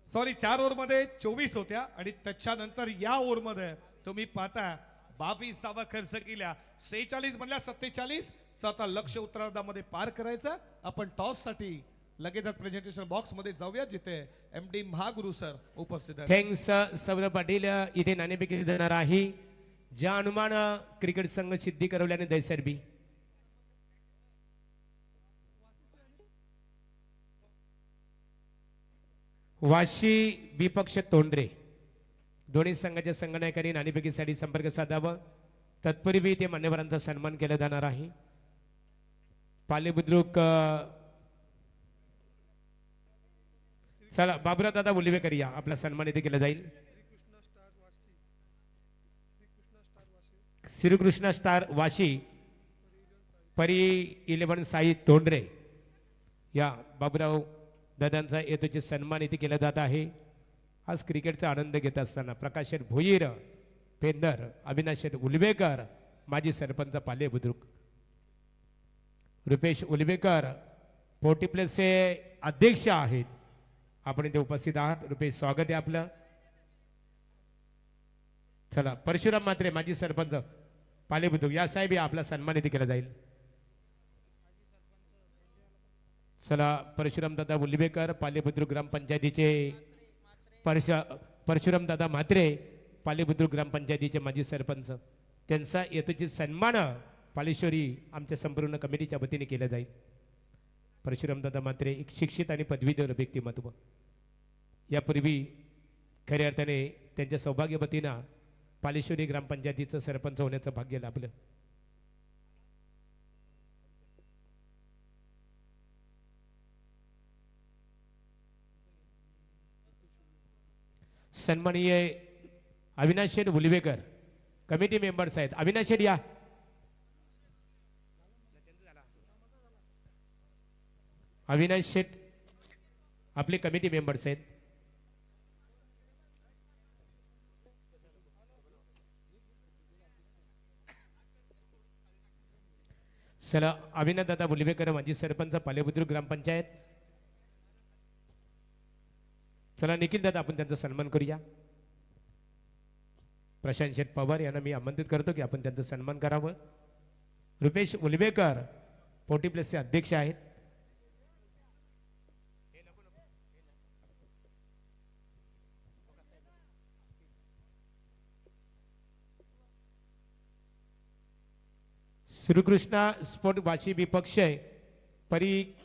Speaker 2: 4 ओव्हरमध्ये 24 होत्या आणि त्याच्यानंतर या ओव्हरमध्ये तुम्ही पाहताय 22 धावा खर्च केल्या 46 म्हणल्या 47 आता लक्ष उत्तरार्धामध्ये पार करायचं आपण टॉस साठी लगेच प्रेझेंटेशन बॉक्स मध्ये जाऊया जिथे MD महागुरु सर उपस्थित आहेत.
Speaker 1: थँक्स सौरभ पाटील इथे नाणेफेकी देणार आहे ज्या अनुमान क्रिकेट संघ सिद्धी करवल्याने दैसरबी वाशी विपक्ष तोंडरे दोन्ही संघाच्या संघनायकांनी नाणेफेकीसाठी संपर्क साधावा तत्पूर्वी ते मान्यवरांचा सन्मान केला जाणार आहे पाले बुद्रुक चला बाबुराव दादा उल्लेकर या आपला सन्मान इथे केला जाईल श्रीकृष्ण स्टार वाशी परी 11 साई तोंडरे या बाबुराव दादांचा येतोचे सन्मान इथे केला जात आहे आज क्रिकेटचा आनंद घेत असताना प्रकाश शेठ भोईर पेंदर अविनाश शेठ उलवेकर माजी सरपंच पाले बुद्रुक रुपेश उलवेकर पोटी प्लेसचे अध्यक्ष आहेत आपण इथे उपस्थित आहात रुपेश स्वागत आहे आपलं चला परशुराम मात्रे माजी सरपंच पाले बुद्रुक या साहेब या आपला सन्मान इथे केला जाईल चला परशुराम दादा उल्लेकर पाले बुद्रुक ग्रामपंचायतीचे परशुराम दादा म्हात्रे पाले बुद्रुक ग्रामपंचायतीचे माजी सरपंच त्यांचा येतोची सन्मान पालेश्वरी आमच्या संपूर्ण कमिटीच्या वतीने केला जाईल परशुराम दादा म्हात्रे एक शिक्षित आणि पदवीधर व्यक्तिमत्व यापूर्वी खऱ्या अर्थाने त्यांच्या सौभाग्यवतीनं पालेश्वरी ग्रामपंचायतीचं सरपंच होण्याचं भाग्य लाभलं सन्माननीय अविनाश शेठ उलवेकर कमिटी मेंबर्स आहेत अविनाश शेठ या अविनाश शेठ आपले कमिटी मेंबर्स आहेत चला अविनाश दादा उलवेकर माजी सरपंच पालेबुद्रुक ग्रामपंचायत चला निखिल दादा आपण त्यांचा सन्मान करूया प्रशांत शेठ पवार यांना मी आमंत्रित करतो की आपण त्यांचा सन्मान करावं रुपेश उलवेकर पोटी प्लेसचे अध्यक्ष आहेत श्रीकृष्णा स्पोर्ट वाशी विपक्ष परी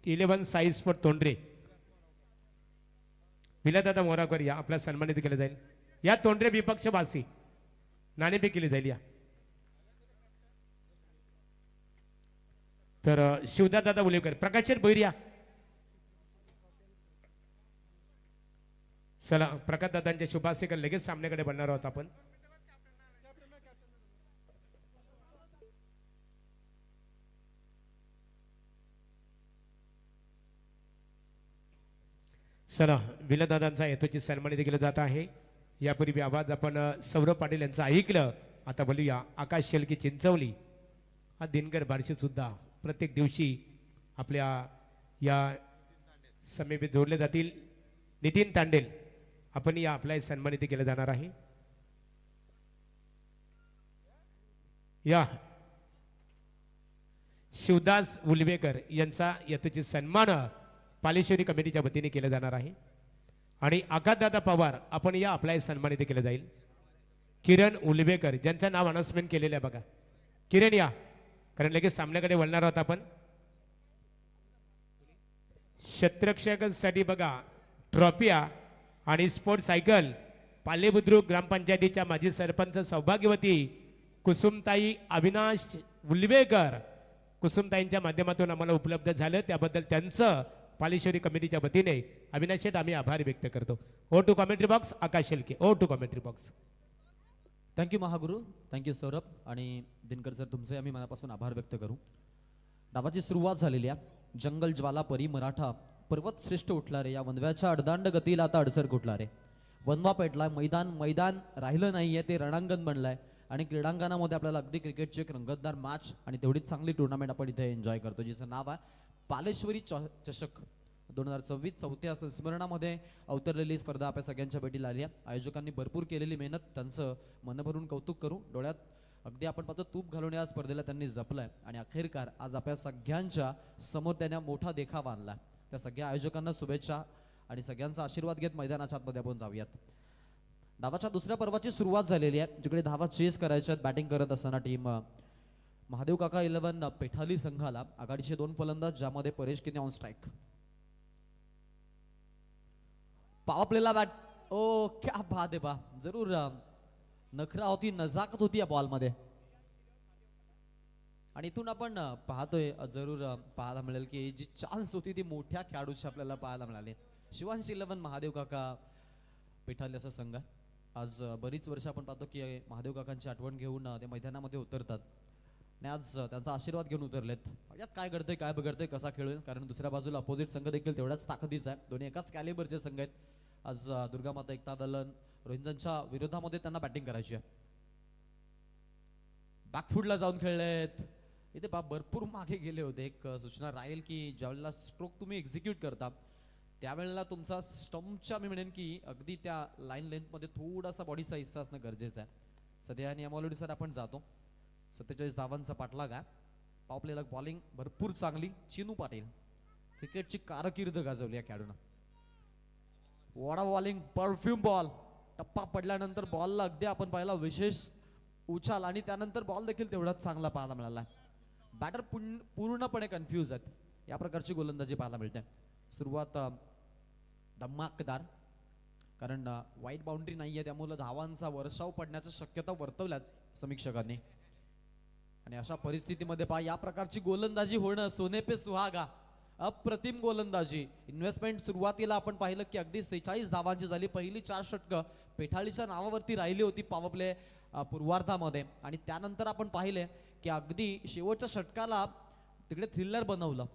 Speaker 1: 11 साई स्पोर्ट तोंडरे विलादादा मोराकर या आपला सन्मानित केलं जाईल या तोंडरे विपक्ष वासी नाणेफेक केली जाईल या तर शिवदादा उलेकर प्रकाश भैरिया चला प्रकाश दादांच्या शुभासेकर लगेच सामन्याकडे बनणार आहोत आपण चला विलादादांचा येतोची सन्मानित केलं जात आहे यापूर्वी आवाज आपण सौरभ पाटील यांचा ऐकलं आता बोलूया आकाश शेलकी चिंचवली हा दिनकर बारशी सुद्धा प्रत्येक दिवशी आपल्या या समेत जोडले जातील नितीन तांडेल आपण या आपला सन्मानित केलं जाणार आहे या शिवदास उलवेकर यांचा येतोची सन्मान पालेश्वरी कमिटीच्या वतीने केलं जाणार आहे आणि आकाशदादा पवार आपण या आपला सन्मानित केलं जाईल किरण उलवेकर ज्यांचं नाव अनाउन्समेंट केलेलं आहे बघा किरण या कारण लगेच सामन्याकडे वळणार आहोत आपण क्षेत्ररक्षकांसाठी बघा ट्रॉफिया आणि स्पोर्ट सायकल पालेबुद्रुक ग्रामपंचायतीच्या माजी सरपंच सौभाग्यवती कुसुमताई अविनाश उलवेकर कुसुमताईंच्या माध्यमातून आम्हाला उपलब्ध झालं त्याबद्दल त्यांचं पालेश्वरी कमिटीच्या वतीने अविनाश शेठ आम्ही आभार व्यक्त करतो over to commentary box Akash Shelke over to commentary box
Speaker 3: thank you Mahaguru thank you Saurabh आणि दिनकर सर तुमचे आम्ही मनापासून आभार व्यक्त करू डावाची सुरुवात झालेली आहे जंगल ज्वाला परी मराठा पर्वत श्रेष्ठ उठला रे, या वनव्याच्या अडदांड गतीला आता अडसर कुठला रे. वनवा पेटलाय, मैदान राहिलं नाहीये, ते रणांगण बनलंय आणि क्रीडांगणामध्ये आपल्याला अगदी क्रिकेटची एक रंगतदार मॅच आणि तेवढीच चांगली टुर्नामेंट आपण इथे एन्जॉय करतो, जिचं नाव आहे पालेश्वरी चषक 2026. चौथ्या स्मरणामध्ये अवतरलेली स्पर्धा आपल्या सगळ्यांच्या भेटीला आली आहे. आयोजकांनी भरपूर केलेली मेहनत, त्यांचं मनभरून कौतुक करू. डोळ्यात अगदी आपण पाहतो तूप घालून या स्पर्धेला त्यांनी जपलंय आणि अखेरकार आज आपल्या सगळ्यांच्या समोर त्याने मोठा देखावा आणला. त्या सगळ्या आयोजकांना शुभेच्छा आणि सगळ्यांचा आशीर्वाद घेत मैदानाच्या आतमध्ये आपण जाऊयात. धावाच्या दुसऱ्या पर्वाची सुरुवात झालेली आहे, जिकडे धावा चेस करायच्या आहेत. बॅटिंग करत असताना टीम महादेव काका 11 पेठाली संघाला आघाडीचे 2 फलंदाज, ज्यामध्ये परेश किने ऑन स्ट्राईक. पावर प्लेला बॅट, ओ क्या बात आहे बा, जरूर नखरा होती, नजाकत होती या बॉलमध्ये. आणि इथून आपण पाहतोय, जरूर पाहायला मिळेल की जी चान्स होती ती मोठ्या खेळाडूची आपल्याला पाहायला मिळाली. शिवांश 11 महादेव काका पेठाली असा संघ आहे. आज बरीच वर्ष आपण पाहतो की महादेव काकांची आठवण घेऊन ते मैदानामध्ये उतरतात आणि आज त्यांचा आशीर्वाद घेऊन उतरलेत. यात काय घडतंय काय बिघडतंय कसा खेळून, कारण दुसऱ्या बाजूला अपोजिट संघ देखील तेवढ्याच ताकदीचा आहे. दोन्ही एकाच कॅलिबरचे संघ आहेत. आज दुर्गामाता एकता दलन रोहिंजनच्या विरोधामध्ये त्यांना बॅटिंग करायची आहे. बॅकफुटला जाऊन खेळलेत. इथे भरपूर मागे गेले होते. एक सूचना राहील की ज्यावेळेला स्ट्रोक तुम्ही एक्झिक्यूट करता त्यावेळेला तुमचा स्टंपच्या, मी म्हणेन की अगदी त्या लाईन लेंथमध्ये थोडासा बॉडीचा हिस्सा असणं गरजेचं आहे. सध्या या नियमावलीनुसार आपण जातो. 47 धावांचा पाठलाग आहे. पॉवर प्लेला बॉलिंग भरपूर चांगली. चिनू पाटील क्रिकेटची कारकीर्द गाजवली या खेळाडूनं. वॉडा बॉलिंग, परफ्यूम बॉल. टप्पा पडल्यानंतर बॉलला अगदी आपण पाहिला विशेष उछाल आणि त्यानंतर बॉल देखील तेवढाच चांगला पाहायला मिळाला. बॅटर पूर्णपणे कन्फ्यूज आहेत. या प्रकारची गोलंदाजी पाहायला मिळते. सुरुवात धमाकेदार, कारण वाईट बाउंड्री नाहीये, त्यामुळे धावांचा वर्षाव पडण्याच्या शक्यता वर्तवल्यात समीक्षकांनी. आणि अशा परिस्थितीमध्ये पहा या प्रकारची गोलंदाजी होणं सोने पे सुहागा. अप्रतिम गोलंदाजी. इन्व्हेस्टमेंट सुरुवातीला आपण पाहिलं की अगदी 46 धावांची झाली. पहिली 4 षटकं पेठाळीच्या नावावरती राहिली होती पॉवर प्ले पूर्वार्धामध्ये आणि त्यानंतर आपण पाहिले की अगदी शेवटच्या षटकाला तिकडे थ्रिलर बनवलं.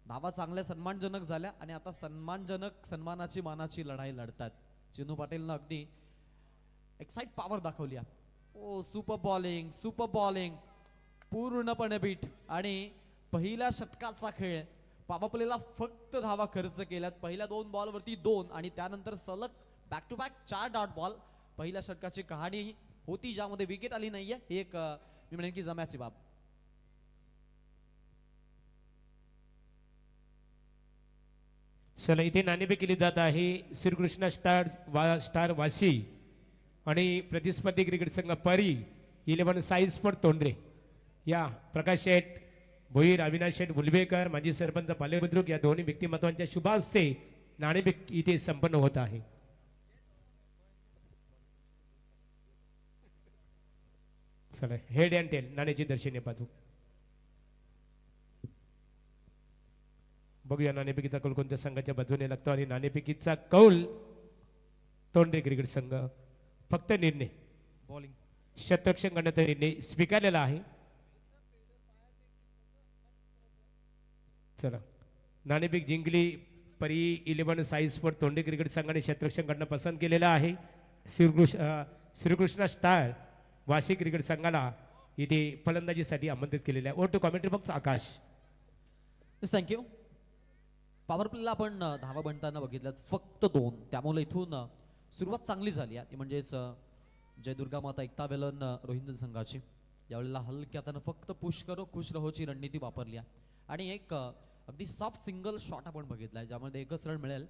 Speaker 3: धावा चांगल्या सन्मानजनक झाल्या आणि आता सन्मानाची मानाची लढाई लढतात. चिनू पाटीलनं अगदी एक्साइट पॉवर दाखवली. ओ सुपर बॉलिंग पूर्णपणे बीट. आणि पहिल्या षटकाचा खेळ पॉवर प्लेला फक्त धावा खर्च केल्यात. पहिल्या 2 बॉलवरती 2 आणि त्यानंतर सलग back to back 4 dot ball. पहिल्या षटकाची कहाणी होती ज्यामध्ये विकेट आली नाहीये, ही एक मी म्हणेन की जम्याची बाब.
Speaker 1: चला इथे नाणेफेक केली जात आहे. श्रीकृष्ण स्टार वाशी आणि प्रतिस्पर्धी क्रिकेट संघ परी 11 साई स्पोर्ट तोंडरे. या प्रकाश शेठ भोईर, अविनाश शेठ मुलबेकर, माजी सरपंच पाले बुद्रुक या दोन्ही व्यक्तिमत्वांच्या शुभ हस्ते नाणेफेक इथे संपन्न होत आहे. चला हेड अँड टेल नाण्याची दर्शनी बाजू बघूया. नाणेफेकीचा कौल कोणत्या संघाच्या बाजूने लागतो आणि नाणेफेकीचा कौल तोंडरे क्रिकेट संघ. फक्त निर्णय
Speaker 2: बॉलिंग
Speaker 1: शतरक्षण करण्याचा निर्णय स्वीकारलेला आहे. चला नाणेफेक जिंकली परी 11 साई स्पोर्ट तोंडे क्रिकेट संघाने शतरक्षण करणं पसंत केलेलं आहे. श्रीकृष्ण स्टार वाशी क्रिकेट संघाला इथे फलंदाजीसाठी आमंत्रित केलेलं आहे. To commentary box Akash.
Speaker 3: Thank you. Power प्लेला आपण धावा बनताना बघितल्यात फक्त 2, त्यामुळे इथून सुरुवात चांगली झाली आहे. ती म्हणजेच जय दुर्गा माता एकता वेलन रोहिंजन संघाची. यावेळेला हलक्यात फक्त पुश करो खुश रहोची रणनीती वापरली आहे आणि एक अगदी सॉफ्ट सिंगल शॉट आपण बघितलाय ज्यामध्ये एकच रन मिळेल.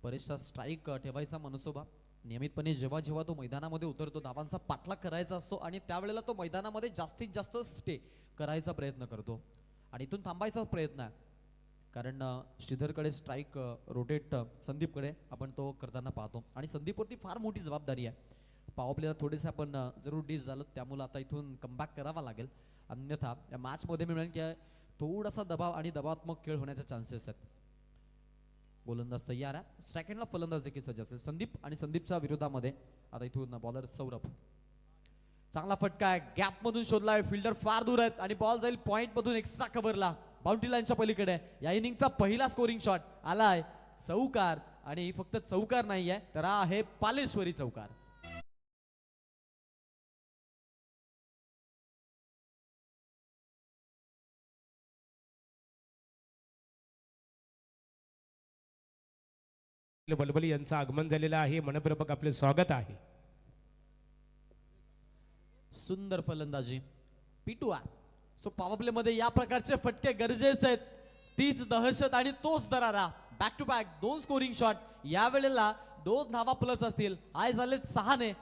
Speaker 3: परेशचा स्ट्राईक ठेवायचा मनसोबा. नियमितपणे जेव्हा जेव्हा तो मैदानामध्ये उतरतो धावांचा पाठलाग करायचा असतो आणि त्यावेळेला तो मैदानामध्ये जास्तीत जास्त स्टे करायचा प्रयत्न करतो आणि इथून थांबायचा प्रयत्न आहे, कारण श्रीधरकडे स्ट्राईक रोटेट संदीपकडे आपण तो करताना पाहतो आणि संदीपवरती फार मोठी जबाबदारी आहे. पॉवर प्लेला थोडेसे आपण जरूर डिस झालो, त्यामुळे आता इथून कमबॅक करावा लागेल. अन्यथा या मॅचमध्ये मी म्हणेन की थोडासा दबाव आणि दबावात्मक खेळ होण्याचे चान्सेस आहेत. गोलंदाज तयार आहे. सेकंडला फलंदाज देखील सज्ज असेल. संदीप आणि संदीपच्या विरोधामध्ये आता इथून बॉलर सौरभ. चांगला फटका आहे, गॅप मधून शोधलाय, फिल्डर फार दूर आहेत आणि बॉल जाईल पॉइंट मधून एक्स्ट्रा कव्हरला. बाउंड्री लाईनच्या पलीकडे. या इनिंगचा पहिला स्कोरिंग शॉट आलाय चौकार, आणि फक्त चौकार नाहीये तर हा आहे पालेश्वरी चौकार.
Speaker 1: बलबली यांचं आगमन झालेलं आहे. मनपूर्वक आपले स्वागत आहे.
Speaker 3: सुंदर फलंदाजी पिटू आहे. सो पॉवर प्ले मध्ये या प्रकारचे फटके गरजेचे आहेत. तीच दहशत आणि तोच दरारा. Back to back 2 scoring shot. या वेळेला 2 धावा प्लस असतील. आय झालेत 6 ने.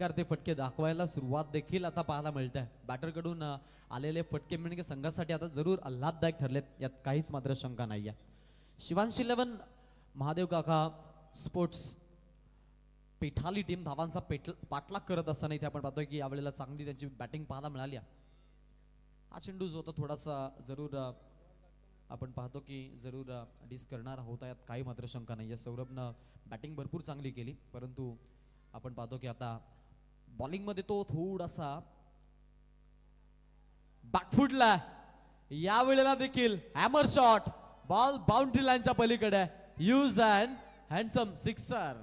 Speaker 3: ते फटके दाखवायला सुरुवात देखील आता पाहायला मिळत आहे. बॅटर कडून आलेले फटके म्हणजे संघासाठी आता जरूर आल्हाददायक ठरलेत, यात काहीच मात्र शंका नाहीये. शिवांशी 11 महादेव काका स्पोर्ट्स पेठाली टीम धावांचा पाठलाग करत असताना इथे आपण पाहतोय की यावेळेला चांगली त्यांची बॅटिंग पाहायला मिळाली. हा चेंडू जो होता थोडासा जरूर आपण पाहतो की जरूर डिस करणार होता, यात काही मात्र शंका नाहीये. सौरभनं बॅटिंग भरपूर चांगली केली, परंतु आपण पाहतो की आता बॉलिंग मध्ये तो थोडासा बॅकफुटला. या वेळेला देखील हॅमर शॉट, बॉल बाउंड्री लाईनच्या पलीकडे. Use and handsome sixer.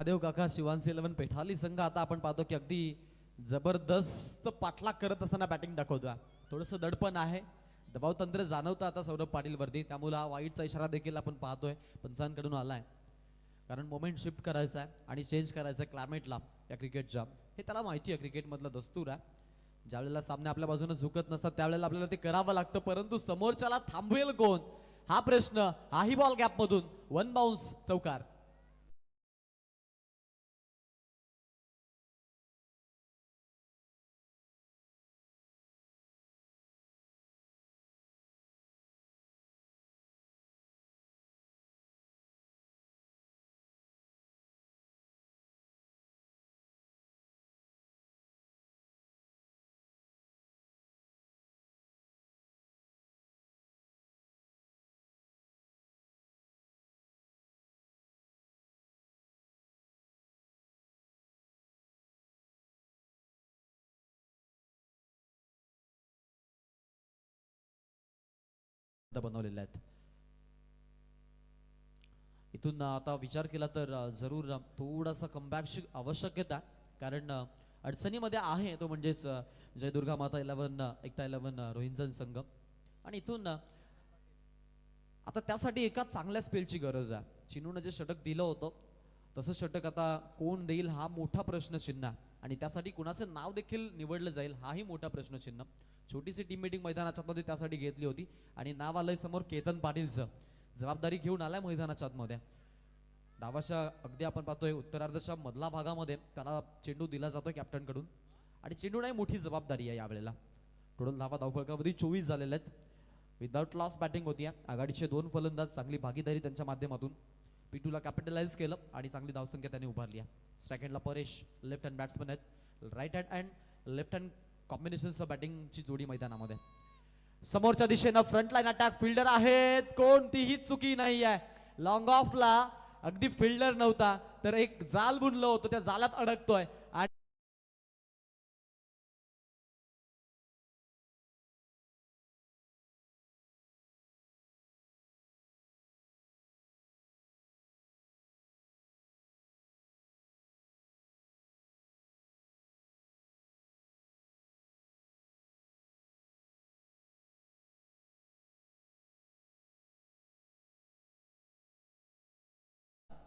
Speaker 3: Mahadev काका शिवांशी 11 पेठाली संघ आता आपण पाहतो की अगदी जबरदस्त पाठलाग करत असताना बॅटिंग दाखवतोय. थोडंसं दडपण आहे, दबाव तंत्र जाणवतं आता सौरभ पाटील वरती. त्यामुळे हा वाईटचा इशारा देखील आपण पाहतोय पंचांकडून आलाय, कारण मोमेंट शिफ्ट करायचा आहे आणि चेंज करायचं आहे क्लायमेटला या क्रिकेटच्या. हे त्याला माहिती आहे, क्रिकेट मधलं दस्तूर आहे. ज्यावेळेला सामने आपल्या बाजूने झुकत नसतात त्यावेळेला आपल्याला ते करावं लागतं, परंतु समोरच्याला थांबवेल कोण हा प्रश्न. हाही बॉल गॅप मधून 1 बाउन्स चौकार. बनवलेले आहेत. इथून आता विचार केला तर जरूर थोडासा कमबॅकची आवश्यकता, कारण अडचणीमध्ये आहे तो म्हणजेच जय दुर्गा माता 11 एकता 11 रोहिंजन संघ. आणि इथून आता त्यासाठी एका चांगल्या स्पेलची गरज आहे. चिनून जे षटक दिलं होतं तसं षटक आता कोण देईल हा मोठा प्रश्नचिन्ह आहे, आणि त्यासाठी कुणाचं नाव देखील निवडलं जाईल हाही मोठा प्रश्नचिन्ह. छोटीशी टीम मीटिंग मैदानाच्या मध्ये त्यासाठी घेतली होती, आणि नाव आलंय समोर केतन पाटीलचं. जबाबदारी घेऊन आलाय मैदानाच्या आतमध्ये. डावाच्या अगदी आपण पाहतोय उत्तरार्धाच्या मधला भागामध्ये त्याला चेंडू दिला जातोय कॅप्टन कडून, आणि चेंडू नाही मोठी जबाबदारी आहे यावेळेला. टोटल धावा धावफलकामध्ये 24 झालेल्या आहेत. विदाउट लॉस बॅटिंग होती. आघाडीचे 2 फलंदाज चांगली भागीदारी त्यांच्या माध्यमातून पिटूला कॅपिटलाइज केलं आणि चांगली धावसंख्या त्यांनी उभारली आहे. सेकंडला परेश लेफ्ट हँड बॅट्समन आहेत. Right hand and left hand कॉम्बिनेशनचं बॅटिंगची जोडी मैदानामध्ये. समोरच्या दिशेनं फ्रंट लाईन अटॅक फिल्डर आहेत, कोणतीही चुकी नाही आहे. लॉंग ऑफला अगदी फिल्डर नव्हता तर एक जाल बुनलं होतं, त्या जालात अडकतोय. आणि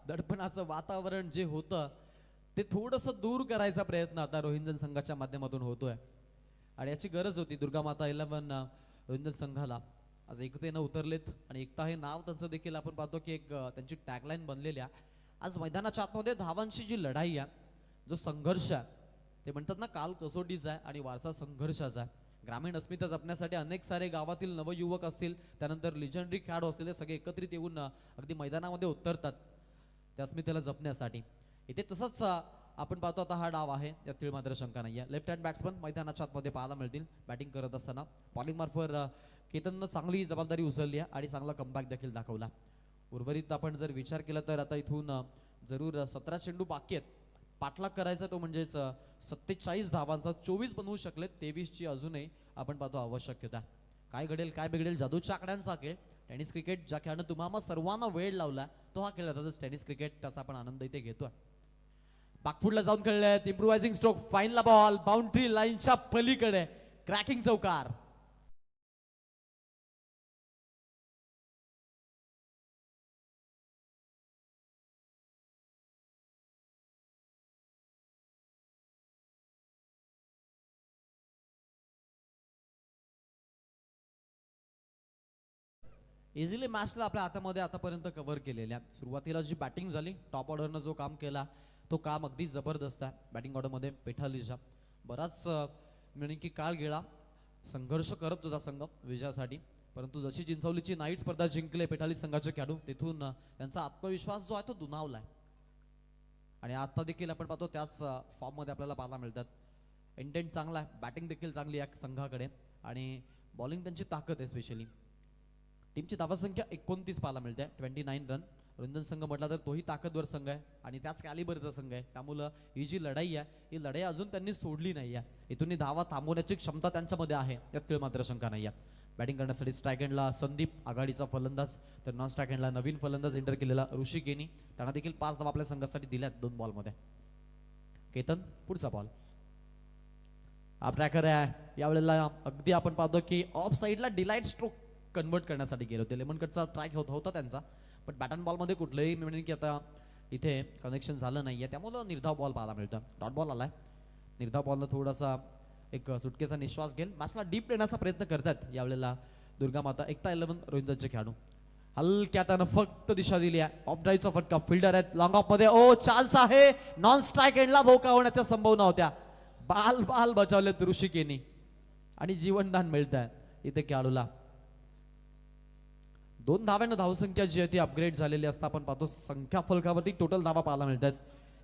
Speaker 3: दडपणाचं वातावरण जे होतं ते थोडंसं दूर करायचा प्रयत्न आता रोहिंजन संघाच्या माध्यमातून होतोय, आणि याची गरज होती दुर्गा माता 11 रोहिंजन संघाला. आज एकतेनं उतरलेत आणि एकता हे नाव त्यांचं देखील आपण पाहतो की एक त्यांची टॅगलाईन बनलेली आहे. आज मैदानाच्या आतमध्ये धावांची जी लढाई आहे, जो संघर्ष आहे, ते म्हणतात ना काल कसोटीचा आहे आणि वारसा संघर्षाचा आहे. ग्रामीण अस्मिता जपण्यासाठी अनेक सारे गावातील नवयुवक असतील, त्यानंतर लिजंडरी खेळाडू असतील, सगळे एकत्रित येऊन अगदी मैदानामध्ये उतरतात त्या अस्मितेला जपण्यासाठी. इथे तसंच आपण पाहतो आता हा डाव आहे, यातील मात्र शंका नाही आहे. लेफ्ट हँड बॅट्समन मैदानाच्या आतमध्ये पाहायला मिळतील बॅटिंग करत असताना. बॉलिंग मार्फत केतननं चांगली जबाबदारी उचलली आहे आणि चांगला कमबॅक देखील दाखवला. उर्वरित आपण जर विचार केला तर आता इथून जरूर 17 चेंडू बाकी आहेत. पाठलाग करायचा तो म्हणजेच 47 धावांचा 24 बनवू शकले, 23ची अजूनही आपण पाहतो आवश्यकता. काय घडेल काय बिघडेल, जादूच्या आकड्यांचा खेळ. टेनिस क्रिकेट ज्या खेळानं तुम्हाला सर्वांना वेळ लावला तो हा खेळ होता टेनिस क्रिकेट, त्याचा आपण आनंद इथे घेतोय. बाकफुटला जाऊन खेळलेत, इम्प्रोवायझिंग स्ट्रोक, फाईनला बॉल बाउंड्री लाईनच्या पलीकडे, क्रॅकिंग चौकार. इझिली मॅचला आपल्या हातामध्ये आतापर्यंत कव्हर केलेल्या. सुरुवातीला जी बॅटिंग झाली, टॉप ऑर्डरनं जो काम केला तो काम अगदी जबरदस्त आहे. बॅटिंग ऑर्डरमध्ये पेठालीजा बराच म्हणजे की काळ गेला संघर्ष करत होता संघ विजयासाठी, परंतु जशी चिंचवलीची नाईट स्पर्धा जिंकले पेठाली संघाचे खेळाडू, तिथून त्यांचा आत्मविश्वास जो आहे तो दुणावलाय आणि आता देखील आपण पाहतो त्याच फॉर्ममध्ये आपल्याला पाहायला मिळतात. इंटेंट चांगला आहे, बॅटिंग देखील चांगली आहे संघाकडे आणि बॉलिंग त्यांची ताकद आहे. स्पेशली टीमची धावसंख्या 29 पाहायला मिळते, 29 रन. रुंदन संघ म्हटला तर तोही ताकदवर संघ आहे आणि त्याच कॅलिबरचा संघ आहे, त्यामुळं ही जी लढाई आहे ही लढाई अजून त्यांनी सोडली नाही आहे. इथून धावा थांबवण्याची क्षमता त्यांच्यामध्ये आहे, यात मात्र शंका नाही आहे. बॅटिंग करण्यासाठी स्ट्राईक एंडला संदीप आघाडीचा फलंदाज, तर नॉन स्ट्राईक एंडला नवीन फलंदाज एंटर केलेला ऋषी केनी, त्यांना देखील 5 धावा आपल्या संघासाठी दिल्यात 2 बॉलमध्ये. केतन पुढचा बॉल हा ट्रॅकर आहे. यावेळेला अगदी आपण पाहतो की ऑफ साईडला डिलाइट स्ट्रोक कन्वर्ट करण्यासाठी गेले होते. लेमन कटचा ट्राय होता त्यांचा, पण बॅट अँड बॉलमध्ये कुठलंही म्हणजे की आता इथे कनेक्शन झालं नाहीये, त्यामुळं निर्धाव बॉल पाहायला मिळतं. डॉट बॉल आलाय. निर्धाव बॉलनं थोडासा एक सुटकेचा निश्वास घेईल, मॅचला डीप येण्याचा प्रयत्न करतात यावेळेला दुर्गा माता. एकता 11 रोहिंदाचे खेळाडू हलक्या त्यानं फक्त दिशा दिली आहे. ऑफ ड्राईव्हचा फटका, फिल्डर आहेत लॉंग ऑफ मध्ये. ओ चान्स आहे, नॉन स्ट्राईक एंडला धोका होण्याच्या संभावना होत्या. बाल बाल बचावलेत ऋषी केनी आणि जीवनदान मिळत आहे इथे खेळाडूला. 2 धाव्यानं धावसंख्या जी आहे ती अपग्रेड झालेली असता आपण पाहतो. संख्या फलकावरती टोटल धावा पाहायला मिळतात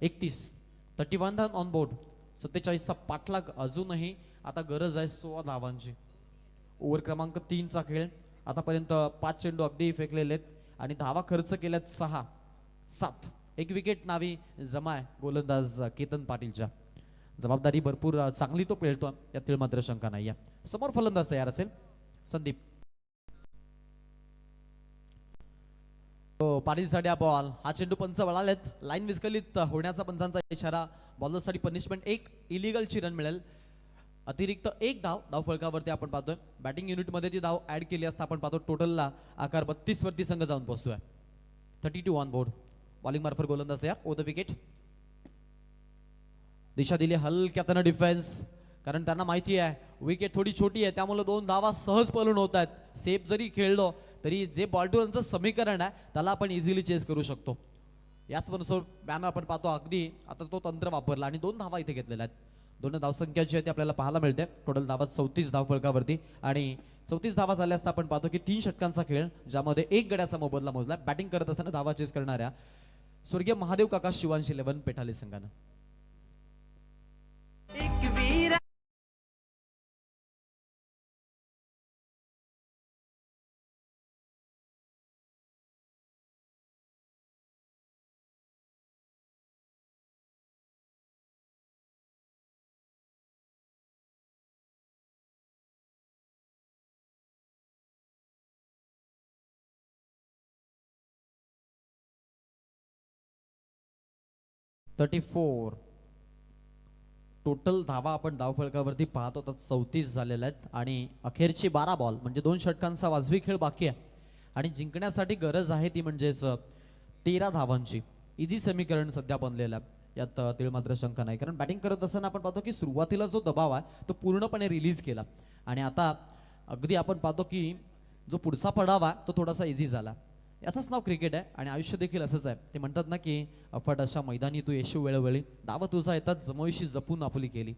Speaker 3: 31, 31 रन ऑन बोर्ड. 47चा पाठलाग अजूनही आता गरज आहे 16 धावांची. ओव्हर क्रमांक 3चा खेळ, आतापर्यंत 5 चेंडू अगदी फेकलेले आहेत आणि धावा खर्च केल्यात 6, 7. 1 विकेट नावी जमा आहे गोलंदाज केतन पाटीलच्या. जबाबदारी भरपूर चांगली तो पेळतो, यातील मात्र शंका नाही आहे. समोर फलंदाज तयार असेल संदीप. पाटीलसाठी हा बॉल, हा चेंडू पंच वळालेत. लाईन विस्कलित होण्याचा पंचांचा इशारा. बॉलरसाठी पनिशमेंट 1 इलिगलची रन मिळेल. अतिरिक्त 1 धाव फळकावरती आपण पाहतोय. बॅटिंग युनिटमध्ये ती धाव ऍड केली असता आपण पाहतो टोटलला आकार 32 वरती संघ जाऊन पोहोचतोय. 32 ऑन बोर्ड. बॉलिंग मार्फत गोलंदाज तयार. ओ द विकेट. दिशा दिली हलक्या त्यानं डिफेन्स, कारण त्यांना माहिती आहे विकेट थोडी छोटी आहे, त्यामुळे 2 धावा सहज पळून होत आहेत. सेफ जरी खेळलो तरी जे बॉल टू रनचं समीकरण आहे त्याला आपण इझिली चेस करू शकतो. याच बॅनर आपण पाहतो अगदी आता तो तंत्र वापरला आणि 2 धावा इथे घेतलेल्या आहेत. 2 धावसंख्या जी आहे ती आपल्याला पाहायला मिळते. टोटल धावा 34 धाव फलकावरती आणि 34 धावा झाल्या असता आपण पाहतो की 3 षटकांचा खेळ, ज्यामध्ये 1 गड्याचा मोबदला मोजला. बॅटिंग करत असताना धावा चेस करणाऱ्या स्वर्गीय महादेव काका शिवांश 11 पेठाली संघानं. टोटल धावा आपण धावफलकावरती पाहतो तर 34 झालेल्या आहेत आणि अखेरची 12 बॉल म्हणजे 2 षटकांचा वाजवी खेळ बाकी आहे आणि जिंकण्यासाठी गरज आहे ती म्हणजेच 13 धावांची. इझी समीकरण सध्या बनलेलं आहे, यात तिळ मात्र शंका नाही. कारण बॅटिंग करत असताना आपण पाहतो की सुरुवातीला जो दबाव आहे तो पूर्णपणे रिलीज केला आणि आता अगदी आपण पाहतो की जो पुढचा पडाव आहे तो थोडासा इझी झाला. याचंच नाव क्रिकेट आहे आणि आयुष्य देखील असंच आहे. ते म्हणतात ना की अफाट अशा मैदानी तू येशील वेळोवेळी, डाव तुझा येतात जमोईशी जपून आपुली केली.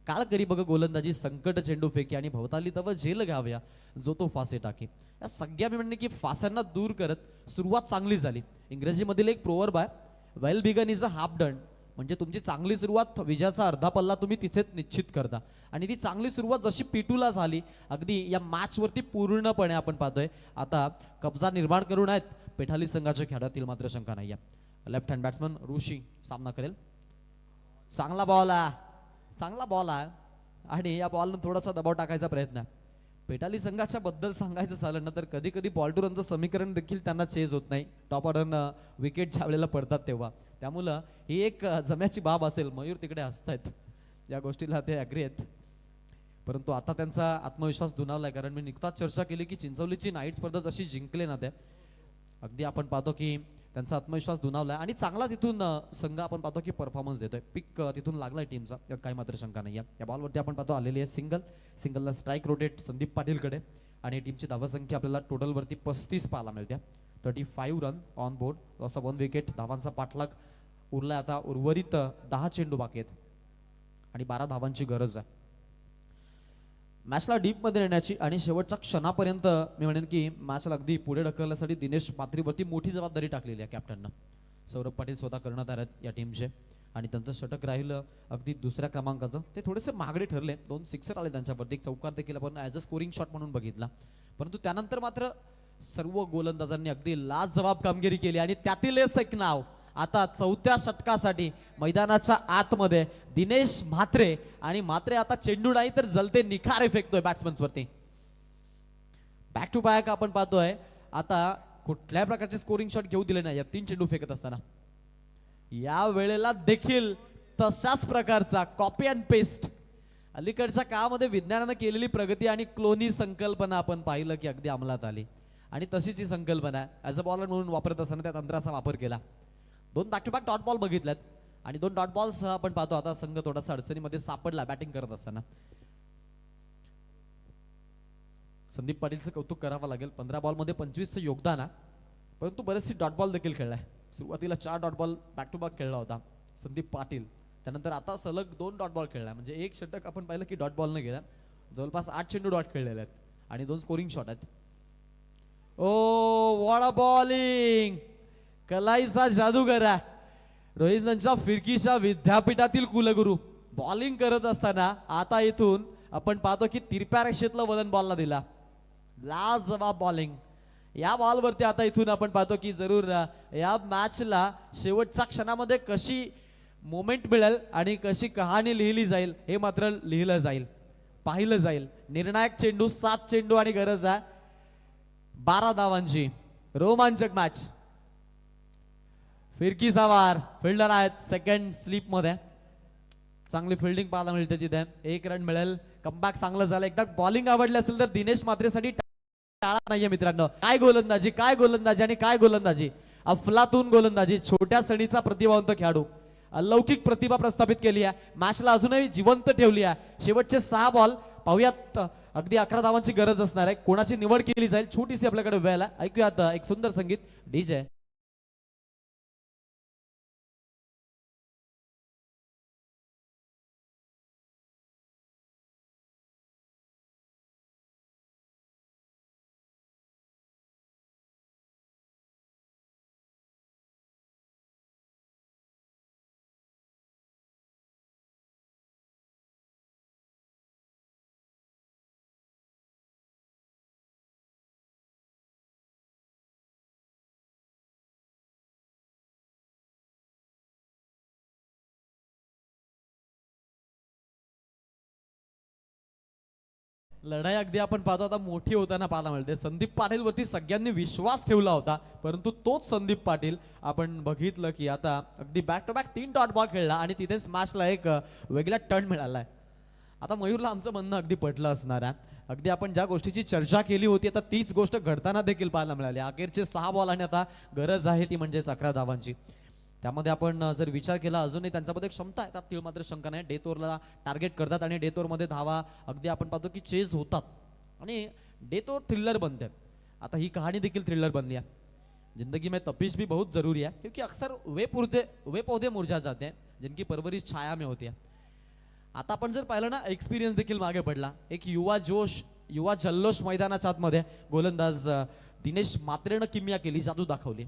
Speaker 3: काळ करी बघ गोलंदाजी, संकट चेंडू फेकी आणि भवताली तव झेल घ्याव्या जो तो फासे टाके. या सगळ्या मी म्हणणे की फास्यांना दूर करत सुरुवात चांगली झाली. इंग्रजीमधील एक प्रोवर्ब आहे, well begun is a half done. म्हणजे तुमची चांगली सुरुवात, विजयाचा अर्धा पल्ला तुम्ही तिथेच निश्चित करता. आणि ती चांगली सुरुवात जशी पिटूला झाली अगदी या मॅच वरती पूर्णपणे आपण पाहतोय आता कब्जा निर्माण करून आहेत पेठाली संघाच्या खेळातील, मात्र शंका नाही आहे. लेफ्ट हँड बॅट्समन ऋषी सामना करेल. चांगला बॉल आहे आणि या बॉलनं थोडासा दबाव टाकायचा प्रयत्न आहे. पेटाली संघाच्या बद्दल सांगायचं झालं ना तर कधी कधी बॉल टू रनचं समीकरण देखील त्यांना चेज होत नाही. टॉप ऑर्डर विकेट ज्या वेळेला पडतात तेव्हा, त्यामुळं ही एक जम्याची बाब असेल. मयूर तिकडे हसतायत, या गोष्टीला ते ॲग्री आहेत. परंतु आता त्यांचा आत्मविश्वास दुणावलाय, कारण मी नुकताच चर्चा केली की चिंचवलीची नाईट स्पर्धा जशी जिंकले ना ते अगदी आपण पाहतो की त्यांचा आत्मविश्वास दुणावलाय आणि चांगला तिथून संघ आपण पाहतो की परफॉर्मन्स देतोय. पिक तिथून लागलाय टीमचा, यात काही मात्र शंका नाही आहे. या बॉलवरती आपण पाहतो आलेली आहे सिंगलला स्ट्राईक रोटेट संदीप पाटीलकडे आणि टीमची धावसंख्या आपल्याला टोटलवरती 35 पाहायला मिळते. 35 run on board, loss of 1 wicket. धावांचा पाठलाग उरलाय आता, उर्वरित 10 चेंडू बाकी आहेत आणि 12 धावांची गरज आहे मॅचला डीप मध्ये नेण्याची. आणि शेवटच्या क्षणापर्यंत मी म्हणेन की मॅचला अगदी पुढे ढकलण्यासाठी दिनेश म्हात्रेवरती मोठी जबाबदारी टाकलेली आहे कॅप्टननं. सौरभ पाटील स्वतः कर्णधार आहेत या टीमचे आणि त्यांचं षटक राहिलं अगदी दुसऱ्या क्रमांकाचं. ते थोडेसे महागडे ठरले, 2 सिक्सर आले त्यांच्यावरती, एक चौकार देखील आपण ॲज अ स्कोरिंग शॉट म्हणून बघितला. परंतु त्यानंतर मात्र सर्व गोलंदाजांनी अगदी लाजवाब कामगिरी केली आणि त्यातीलच एक नाव आता 4थ्या षटकासाठी मैदानाच्या आतमध्ये दिनेश म्हात्रे. आणि म्हात्रे आता चेंडू नाही तर जलते निखारे फेकतोय बॅट्समन्सवरती. बॅक टू बॅक आपण पाहतोय आता कुठल्याही प्रकारचे स्कोरिंग शॉट घेऊ दिले नाही या 3 चेंडू फेकत असताना. या वेळेला देखील तशाच प्रकारचा कॉपी अँड पेस्ट अलीकडच्या काळामध्ये विज्ञानानं केलेली प्रगती आणि क्लोनी संकल्पना आपण पाहिलं की अगदी अंमलात आली आणि तशीच ही संकल्पना ॲज अ बॉलर म्हणून वापरत असताना त्या तंत्राचा वापर केला. 2 back to back dot ball बघितल्यात आणि 2 डॉट बॉल्स आपण पाहतो आता संघ थोडासा अडचणीमध्ये सापडला बॅटिंग करत असताना. संदीप पाटीलचं कौतुक करावं लागेल, 15 बॉलमध्ये 25चं योगदान आहे, परंतु बरेचसे डॉट बॉल देखील खेळलाय. सुरुवातीला 4 dot ball back to back खेळला होता संदीप पाटील, त्यानंतर आता सलग 2 डॉट बॉल खेळलाय. म्हणजे एक षटक आपण पाहिलं की डॉट बॉल न गेला, जवळपास 8 चेंडू डॉट खेळलेले आहेत आणि 2 स्कोरिंग शॉट आहेत. ओ व्हॉट अ बॉलिंग, कलाईचा जादूगर आहे रोहितांच्या फिरकीच्या विद्यापीठातील कुलगुरू. बॉलिंग करत असताना आता इथून आपण पाहतो की तिरप्या रेषेतलं वलन बॉलला दिला, लाजवाब बॉलिंग. या बॉलवरती आता इथून आपण पाहतो की जरूर या मॅचला शेवटच्या क्षणामध्ये कशी मोमेंट मिळेल आणि कशी कहाणी लिहिली जाईल हे मात्र लिहिलं जाईल, पाहिलं जाईल. निर्णायक चेंडू, 7 चेंडू आणि गरज आहे 12 धावांची. रोमांचक मॅच. फिरकीचा वार, फिल्डर आहेत सेकंड स्लीप मध्ये, चांगली फिल्डिंग पाहायला मिळते तिथे. 1 रन मिळेल, कमबॅक चांगलं झालं. एकदा बॉलिंग आवडली असेल तर दिनेश म्हात्रेसाठी टाळा नाहीये मित्रांनो. काय गोलंदाजी, काय गोलंदाजी आणि काय गोलंदाजी, अफलातून गोलंदाजी. छोट्या सणीचा प्रतिभावंत खेळाडू, अलौकिक प्रतिभा प्रस्थापित केली आहे, मॅचला अजूनही जिवंत ठेवली आहे. शेवटचे 6 बॉल पाहूयात, अगदी 11 धावांची गरज असणार आहे. कोणाची निवड केली जाईल छोटीशी आपल्याकडे वेळ आहे, ऐकूयात एक सुंदर संगीत डीजे. लढाई अगदी आपण पाहतो आता मोठी होताना पाहायला मिळते. संदीप पाटील वरती सगळ्यांनी विश्वास ठेवला होता, परंतु तोच संदीप पाटील आपण बघितलं की आता अगदी back to back 3 dot ball खेळला आणि तिथेच मॅचला एक वेगळा टर्न मिळालाय. आता मयूरला आमचं म्हणणं अगदी पटलं असणार आहे. अगदी आपण ज्या गोष्टीची चर्चा केली होती आता तीच गोष्ट घडताना देखील पाहायला मिळाली. अखेरचे 6 बॉल आणि आता गरज आहे ती म्हणजे 11 धावांची. त्यामध्ये आपण जर विचार केला अजूनही त्यांच्यामध्ये क्षमता आहे, त्यात मात्र शंका नाही. डेथ ओव्हरला टार्गेट करतात आणि डेथ ओव्हरमध्ये धावा अगदी आपण पाहतो की चेज होतात आणि डेथ ओव्हर थ्रिलर बनते. आता ही कहानी देखील थ्रिलर बनली है। जिंदगी में तपिश भी बहुत जरूरी है, क्योंकि अक्सर वे पौधे मुरझा जाते हैं जिनकी परवरिश छाया में होती है। आता आपण जर पाहिलं ना, एक्सपिरियन्स देखील मागे पडला। एक युवा जोश, युवा जल्लोष मैदानाच्या आतमध्ये गोलंदाज दिनेश मात्रेनं किमया केली, जादू दाखवली।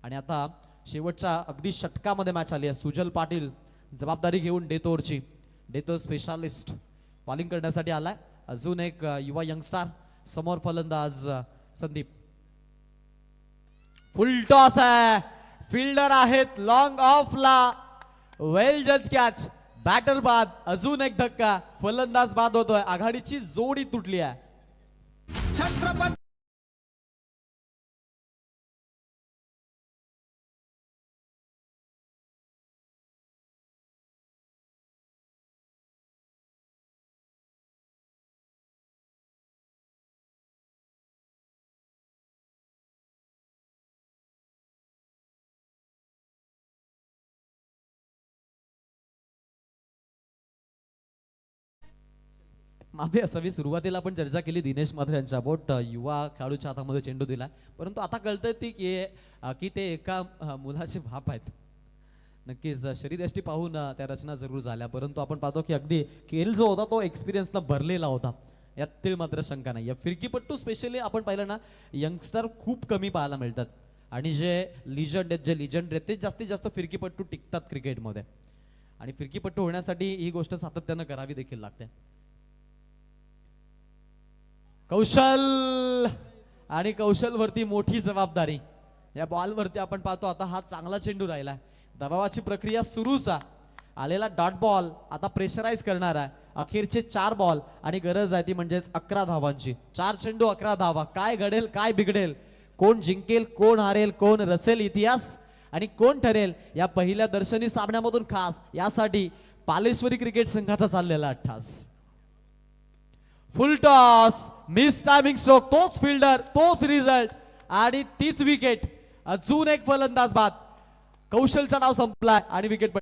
Speaker 3: आणि आता शेवटच्या अगदी षटकामध्ये मॅच आली आहे। सुजल पाटील जबाबदारी घेऊन डेतो स्पेशालिस्ट बॉलिंग करण्यासाठी आलाय। अजून एक युवा यंगस्टार समोर फलंदाज संदीप। फुल टॉस आहे, फिल्डर आहेत लॉंग ऑफला, वेल जज कॅच, बॅटर बाद, अजून एक धक्का, फलंदाज बाद होतोय, आघाडीची जोडी तुटली आहे।
Speaker 4: छत्रपती
Speaker 3: माफी असावी, सुरुवातीला आपण चर्चा केली दिनेश मात्रे यांच्या बोट युवा खेळाडूच्या हातामध्ये चेंडू दिला, परंतु आता कळतंय ती की ते एका मुलाचे बाप आहेत। नक्कीच शरीरयष्टी पाहून त्या रचना जरूर झाल्या, परंतु आपण पाहतो की अगदी खेळ जो होता तो एक्सपिरियन्सनं भरलेला होता, यातील मात्र शंका नाही। फिरकीपट्टू स्पेशली आपण पाहिलं ना, यंगस्टर खूप कमी पाहायला मिळतात, आणि जे लिजंड आहेत ते जास्तीत जास्त फिरकीपट्टू टिकतात क्रिकेटमध्ये, आणि फिरकीपट्टू होण्यासाठी ही गोष्ट सातत्यानं करावी देखील लागते। कौशल, आणि कौशल वरती मोठी जबाबदारी। या बॉल वरती आपण पाहतो आता हा चांगला चेंडू राहिला, दबावाची प्रक्रिया सुरूच आहे। आलेला डॉट बॉल आता प्रेशराईज करणार आहे। अखेरचे 4 बॉल आणि गरज आहे ती म्हणजेच 11 धावांची। 4 चेंडू 11 धावा, काय घडेल काय बिघडेल, कोण जिंकेल कोण हारेल, कोण रचेल इतिहास आणि कोण ठरेल या पहिल्या दर्शनी सामन्यामधून खास यासाठी पालेश्वरी क्रिकेट संघाचा चाललेला अट्टास। Full toss, miss timing stroke, तोच फिल्डर तोच रिझल्ट आणि तीच विकेट। अजून एक फलंदाज बाद, कौशलचा डाव संपलाय आणि विकेट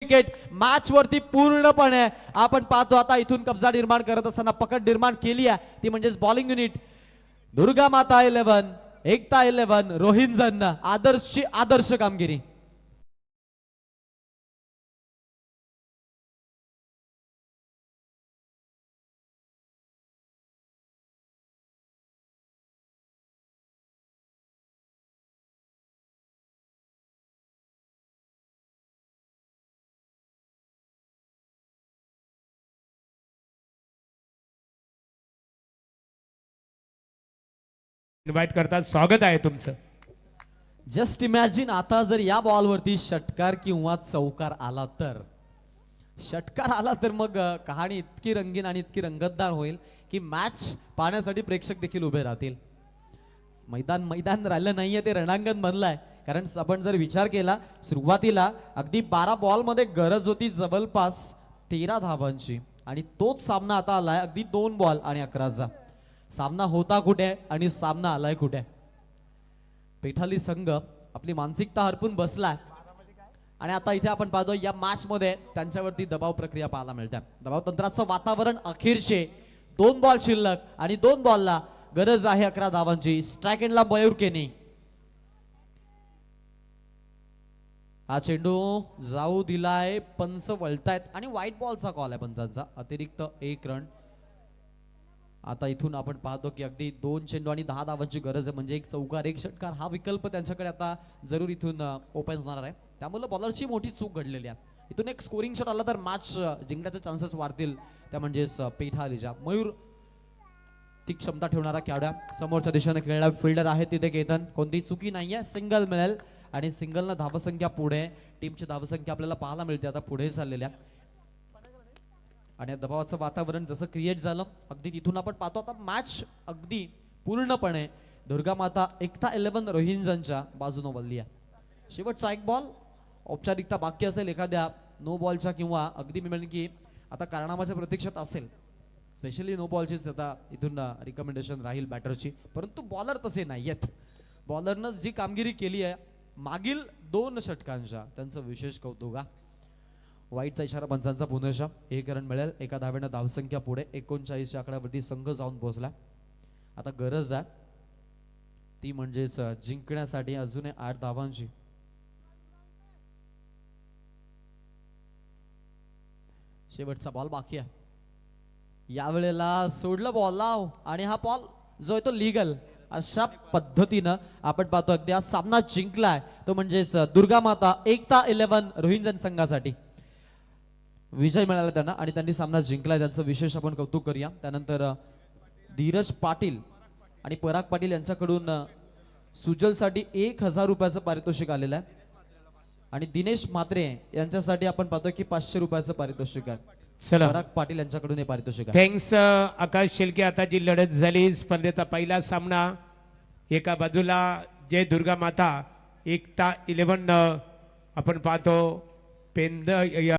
Speaker 3: विकेट मॅच वरती पूर्णपणे आपण पाहतो। आता इथून कब्जा निर्माण करत असताना पकड निर्माण केली आहे ती म्हणजेच बॉलिंग युनिट दुर्गा माता 11, एकता 11, रोहिंजन आदर्शची आदर्श कामगिरी।
Speaker 1: इन्व्हाइट करतात, स्वागत आहे तुमचं।
Speaker 3: जस्ट इमॅजिन आता जर या बॉलवरती षटकार किंवा चौकार आला तर, षटकार आला तर मग कहाणी इतकी रंगीन आणि इतकी रंगतदार होईल की मॅच पाहण्यासाठी प्रेक्षक देखील उभे राहतील। मैदान राहिलं नाहीये, ते रणांगण बनलंय। कारण आपण जर विचार केला सुरुवातीला अगदी 12 बॉल मध्ये गरज होती जवळपास 13 धावांची, आणि तोच सामना आता आलाय अगदी 2 बॉल आणि 11चा। सामना होता कुठे आणि सामना आलाय कुठे। पेठाली संघ आपली मानसिकता हरपून बसलाय, आणि आता इथे आपण पाहतो या मॅच मध्ये त्यांच्यावरती दबाव प्रक्रिया पाहायला मिळते। दबाव तंत्राचं वातावरण, अखेरचे 2 बॉल शिल्लक आणि 2 बॉलला गरज आहे 11 धावांची। स्ट्राइक एंडला मयूर केनी, हा चेंडू जाऊ दिलाय, पंच वळतायत आणि व्हाईट बॉलचा कॉल आहे पंचांचा. अतिरिक्त 1 रन. आता इथून आपण पाहतो की अगदी 2 चेंडू आणि 10 धावांची गरज आहे, म्हणजे एक चौकार एक षटकार हा विकल्प त्यांच्याकडे आता जरूर इथून ओपन होणार आहे. त्यामुळे बॉलरची मोठी चूक घडलेली आहे. इथून एक स्कोरिंग शॉट आला तर मॅच जिंकण्याचे चान्सेस वाढतील. त्या म्हणजेच पेठा अलीजा मयूर ती क्षमता ठेवणारा खेळाडू समोरच्या दिशेने खेळणारा फिल्डर आहे तिथे केतन. कोणती चुकी नाहीये, सिंगल मिळेल आणि सिंगलनं धावसंख्या पुढे, टीमची धावसंख्या आपल्याला पाहायला मिळते आता पुढे चाललेल्या. आणि दबावाचं वातावरण जसं क्रिएट झालं अगदी तिथून आपण पाहतो आता मॅच अगदी पूर्णपणे दुर्गा माता एकता 11 रोहिंग्याच्या बाजूने वळली आहे. शेवटचा एक बॉल औपचारिकता बाकी असेल एखाद्या नो बॉलच्या किंवा अगदी मी म्हणेन की आता कारणामाच्या प्रतीक्षेत असेल, स्पेशली नो बॉलचीच आता इथून रिकमेंडेशन राहील बॅटरची. परंतु बॉलर तसे नाहीयेत. बॉलरनं जी कामगिरी केली आहे मागील 2 षटकांच्या त्यांचं विशेष कौतुक. वाईटचा इशारा पंचांचा पुनशा. 1 रन मिळेल, एका धावेनं धावसंख्या पुढे 39च्या आकड्यावरती संघ जाऊन पोहोचला. आता गरज आहे ती म्हणजेच जिंकण्यासाठी अजून 8 धावांची. शेवटचा बॉल बाकी आहे. यावेळेला सोडलं बॉल लाव आणि हा बॉल जो आहे तो लीगल. अशा पद्धतीनं आपण पाहतो अगदी हा सामना जिंकलाय तो म्हणजेच दुर्गा माता एकता 11 रोहिंग्यन संघासाठी विजय मिळाला त्यांना आणि त्यांनी सामना जिंकलाय. त्यांचं विशेष आपण कौतुक करूया. त्यानंतर धीरज पाटील आणि पराग पाटील यांच्याकडून सुजलसाठी 1000 रुपयाचं पारितोषिक आलेलं आहे आणि दिनेश म्हात्रे यांच्यासाठी आपण पाहतो की 500 रुपयाचं पारितोषिक आहे.
Speaker 1: चला
Speaker 3: पराग पाटील यांच्याकडून हे पारितोषिक आहे.
Speaker 1: थँक्स आकाश शेलके. आता जी लढत झाली स्पर्धेचा पहिला सामना, एका बाजूला जय दुर्गा माता एकता 11 आपण पाहतो पेंद